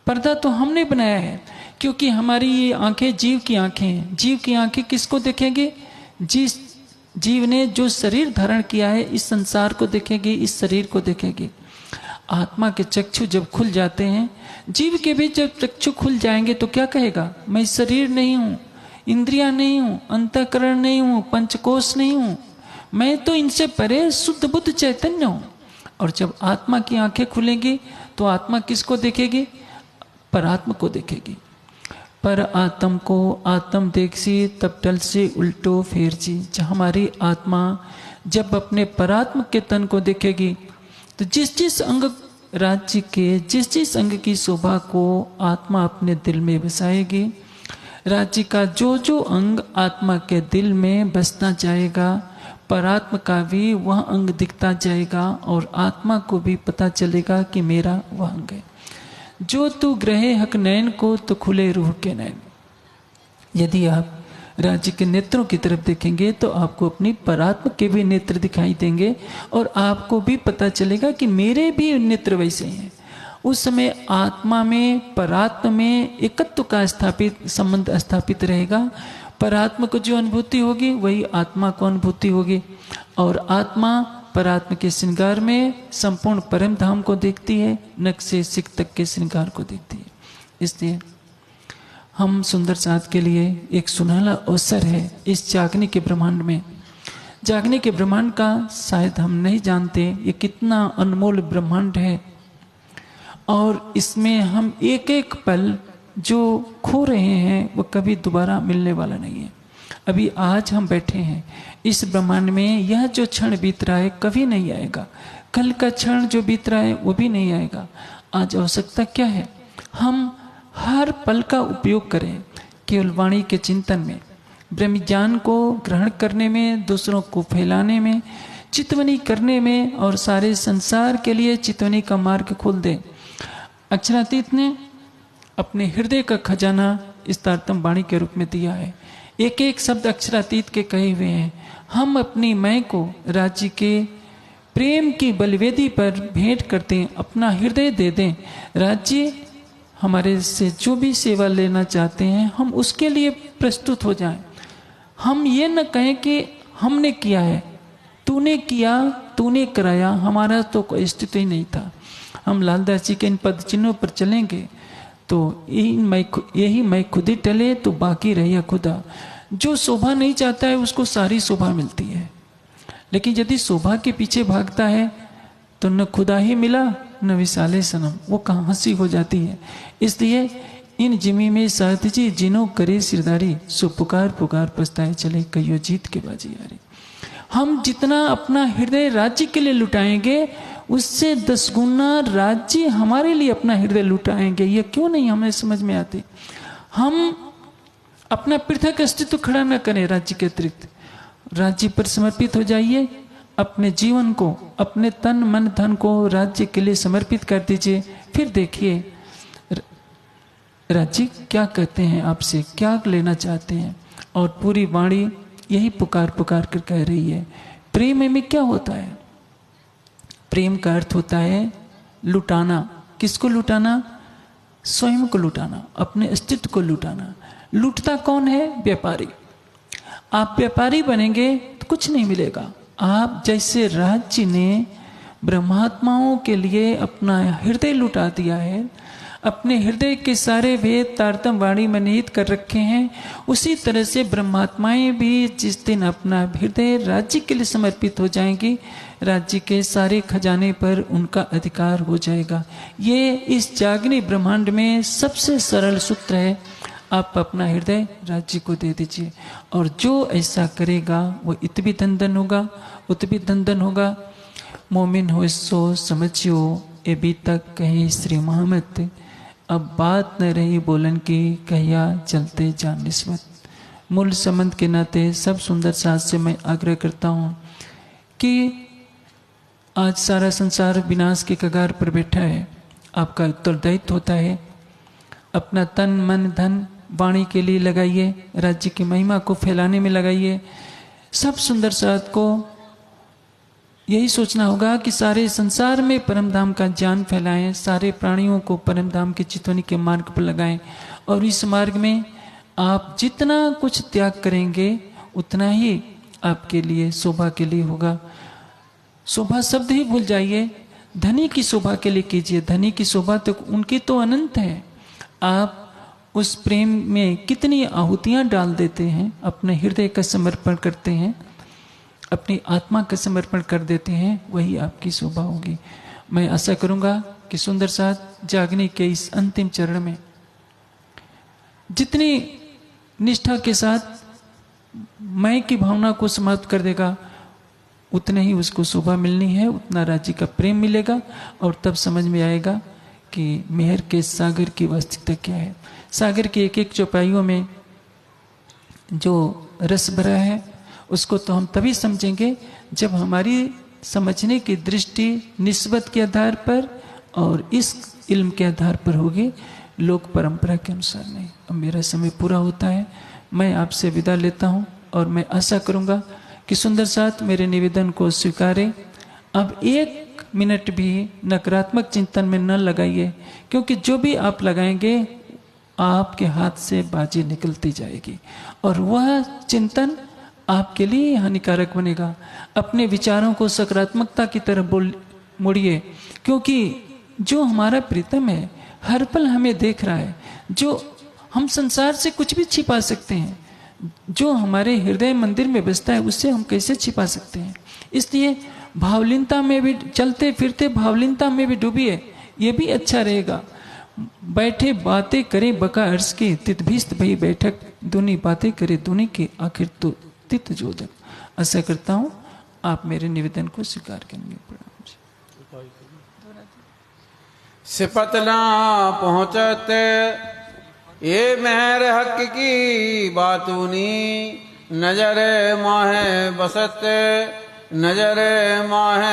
[SPEAKER 3] पर्दा तो हमने बनाया है, क्योंकि हमारी ये आंखें जीव की आंखें हैं। जीव की आंखें किसको देखेंगे? जिस जीव ने जो शरीर धारण किया है, इस संसार को देखेगी, इस शरीर को देखेगी। आत्मा के चक्षु जब खुल जाते हैं, जीव के भी जब चक्षु खुल जाएंगे तो क्या कहेगा? मैं शरीर नहीं हूं, इंद्रियां नहीं हूं, अंतःकरण नहीं हूं, पंचकोश नहीं हूं, मैं तो इनसे परे शुद्ध बुद्ध चैतन्य हूं। और जब आत्मा की आंखें खुलेंगी तो आत्मा किसको देखेगी? परात्मा को देखेगी। पर आत्म को आत्म देखसी तब टल से उल्टो फेर जी। जब हमारी आत्मा जब अपने परात्म के तन को देखेगी तो जिस जिस अंग राज्य के जिस जिस अंग की शोभा को आत्मा अपने दिल में बसाएगी, राज्य का जो जो अंग आत्मा के दिल में बसता जाएगा, परात्मा का भी वह अंग दिखता जाएगा और आत्मा को भी पता चलेगा कि मेरा वह अंग है। जो तू ग्रहे हक नयन को तो खुले रूह के नयन। यदि आप राज्य के नेत्रों की तरफ देखेंगे तो आपको अपनी परात्मा के भी नेत्र दिखाई देंगे और आपको भी पता चलेगा कि मेरे भी नेत्र वैसे हैं। उस समय आत्मा में परात्मा में एकत्व का संबंध स्थापित रहेगा। परात्मा को जो अनुभूति होगी वही आत्मा को अनुभूति होगी और आत्मा परात्मा के श्रृंगार में संपूर्ण परम धाम को देखती है, नख से सिख तक के श्रृंगार को देखती है। इसलिए हम सुंदर साथ के लिए एक सुनहला अवसर है इस जागने के ब्रह्मांड में। जागने के ब्रह्मांड का शायद हम नहीं जानते ये कितना अनमोल ब्रह्मांड है और इसमें हम एक एक पल जो खो रहे हैं वो कभी दोबारा मिलने वाला नहीं है। अभी आज हम बैठे हैं इस ब्रह्मांड में, यह जो क्षण बीत रहा है कभी नहीं आएगा। कल का क्षण जो बीत रहा है वो भी नहीं आएगा। आज आवश्यकता क्या है? हम हर पल का उपयोग करें केवल वाणी के चिंतन में, ब्रह्म ज्ञान को ग्रहण करने में, दूसरों को फैलाने में, चितवनी करने में और सारे संसार के लिए चितवनी का मार्ग खोल दें। अक्षरातीत ने अपने हृदय का खजाना इस तारतम वाणी के रूप में दिया है। एक एक शब्द अक्षरातीत के कहे हुए हैं। हम अपनी मैं को राज्य के प्रेम की बलिवेदी पर भेंट करते हैं, अपना हृदय दे दें। राज्य हमारे से जो भी सेवा लेना चाहते हैं हम उसके लिए प्रस्तुत हो जाएं। हम ये न कहें कि हमने किया है, तूने किया, तूने कराया, हमारा तो कोई अस्तित्व ही नहीं था। हम लालदास जी के इन पद चिन्हों पर चलेंगे तो यही मैं खुद ही टले तो बाकी रहिया खुदा। जो शोभा नहीं चाहता है उसको सारी शोभा मिलती है, लेकिन यदि शोभा के पीछे भागता है तो न खुदा ही मिला न विशाले सनम, वो कहाँ हंसी हो जाती है। इसलिए इन जिमी में साथ जी जिनो करे सिरदारी, सो पुकार पुकार पछताए चले कहियो जीत के बाजी यारी। हम जितना अपना हृदय राज्य के लिए लुटाएंगे उससे 10 गुना राज्य हमारे लिए अपना हृदय लुटाएंगे। ये क्यों नहीं हमें समझ में आती। हम अपना पृथक अस्तित्व खड़ा न करें राज्य के अतिरिक्त। राज्य पर समर्पित हो जाइए, अपने जीवन को, अपने तन मन धन को राज्य के लिए समर्पित कर दीजिए। फिर देखिए राज्य क्या कहते हैं आपसे, क्या लेना चाहते हैं। और पूरी वाणी यही पुकार पुकार कर कह रही है। प्रेम में क्या होता है? प्रेम का अर्थ होता है लुटाना। किसको लुटाना? स्वयं को लुटाना, अपने अस्तित्व को लुटाना। लूटता कौन है? व्यापारी। आप व्यापारी बनेंगे तो कुछ नहीं मिलेगा। आप जैसे राज्य ने ब्रह्मात्माओं के लिए अपना हृदय लुटा दिया है, अपने हृदय के सारे भेद तारतम वाणी में निहित कर रखे हैं, उसी तरह से ब्रह्मात्माएं भी जिस दिन अपना हृदय राज्य के लिए समर्पित हो जाएंगी, राज्य के सारे खजाने पर उनका अधिकार हो जाएगा। ये इस जागनी ब्रह्मांड में सबसे सरल सूत्र है। आप अपना हृदय राज्य को दे दीजिए, और जो ऐसा करेगा वो इतभी धन होगा, उतभी धन होगा। मोमिन हो सो समझियो, ए भी तक कहे श्री मोहम्मद। अब बात न रही बोलन की, कहिया चलते जान निस्बत। मूल संबंध के नाते सब सुंदर साथ से मैं आग्रह करता हूँ कि आज सारा संसार विनाश के कगार पर बैठा है। आपका उत्तरदायित्व होता है, अपना तन मन धन वाणी के लिए लगाइए, राज्य की महिमा को फैलाने में लगाइए। सब सुंदर साथ को यही सोचना होगा कि सारे संसार में परम धाम का ज्ञान फैलाएं, सारे प्राणियों को परम धाम के चितवनी के मार्ग पर लगाएं। और इस मार्ग में आप जितना कुछ त्याग करेंगे उतना ही आपके लिए शोभा के लिए होगा। शोभा शब्द ही भूल जाइए, धनी की शोभा के लिए कीजिए। धनी की शोभा तो उनकी तो अनंत है। आप उस प्रेम में कितनी आहुतियां डाल देते हैं, अपने हृदय का समर्पण करते हैं, अपनी आत्मा का समर्पण कर देते हैं, वही आपकी शोभा होगी। मैं आशा करूंगा कि सुंदर साथ जागने के इस अंतिम चरण में जितनी निष्ठा के साथ मैं की भावना को समाप्त कर देगा, उतने ही उसको शोभा मिलनी है, उतना राज्य का प्रेम मिलेगा। और तब समझ में आएगा कि मेहर के सागर की वास्तविकता क्या है। सागर की एक एक चौपाइयों में जो रस भरा है उसको तो हम तभी समझेंगे जब हमारी समझने की दृष्टि निस्बत के आधार पर और इस इल्म के आधार पर होगी, लोक परंपरा के अनुसार नहीं। अब मेरा समय पूरा होता है, मैं आपसे विदा लेता हूं और मैं आशा करूंगा कि सुंदर साथ मेरे निवेदन को स्वीकारें। अब 1 मिनट भी नकारात्मक चिंतन में न लगाइए, क्योंकि जो भी आप लगाएंगे आपके हाथ से बाजी निकलती जाएगी और वह चिंतन आपके लिए हानिकारक बनेगा। अपने विचारों को सकारात्मकता की तरफ मोड़िए, क्योंकि जो हमारा प्रीतम है हर पल हमें देख रहा है। जो हम संसार से कुछ भी छिपा सकते हैं, जो हमारे हृदय मंदिर में बसता है उससे हम कैसे छिपा सकते हैं। इसलिए भावलीनता में भी चलते फिरते भावलीनता में भी डूबिए, ये भी अच्छा रहेगा। बैठे बातें करें बका अर्ज के, तित भीस्त भई बैठक, दूनी बातें करे दूनी के, आखिर तो तित जोदक। ऐसा करता हूं, आप मेरे निवेदन को स्वीकार करेंगे। प्रणाम जी।
[SPEAKER 2] सिपत ना पहुँचते ये मेहर हक की बातूनी, नजर माहे बसत नजर माहे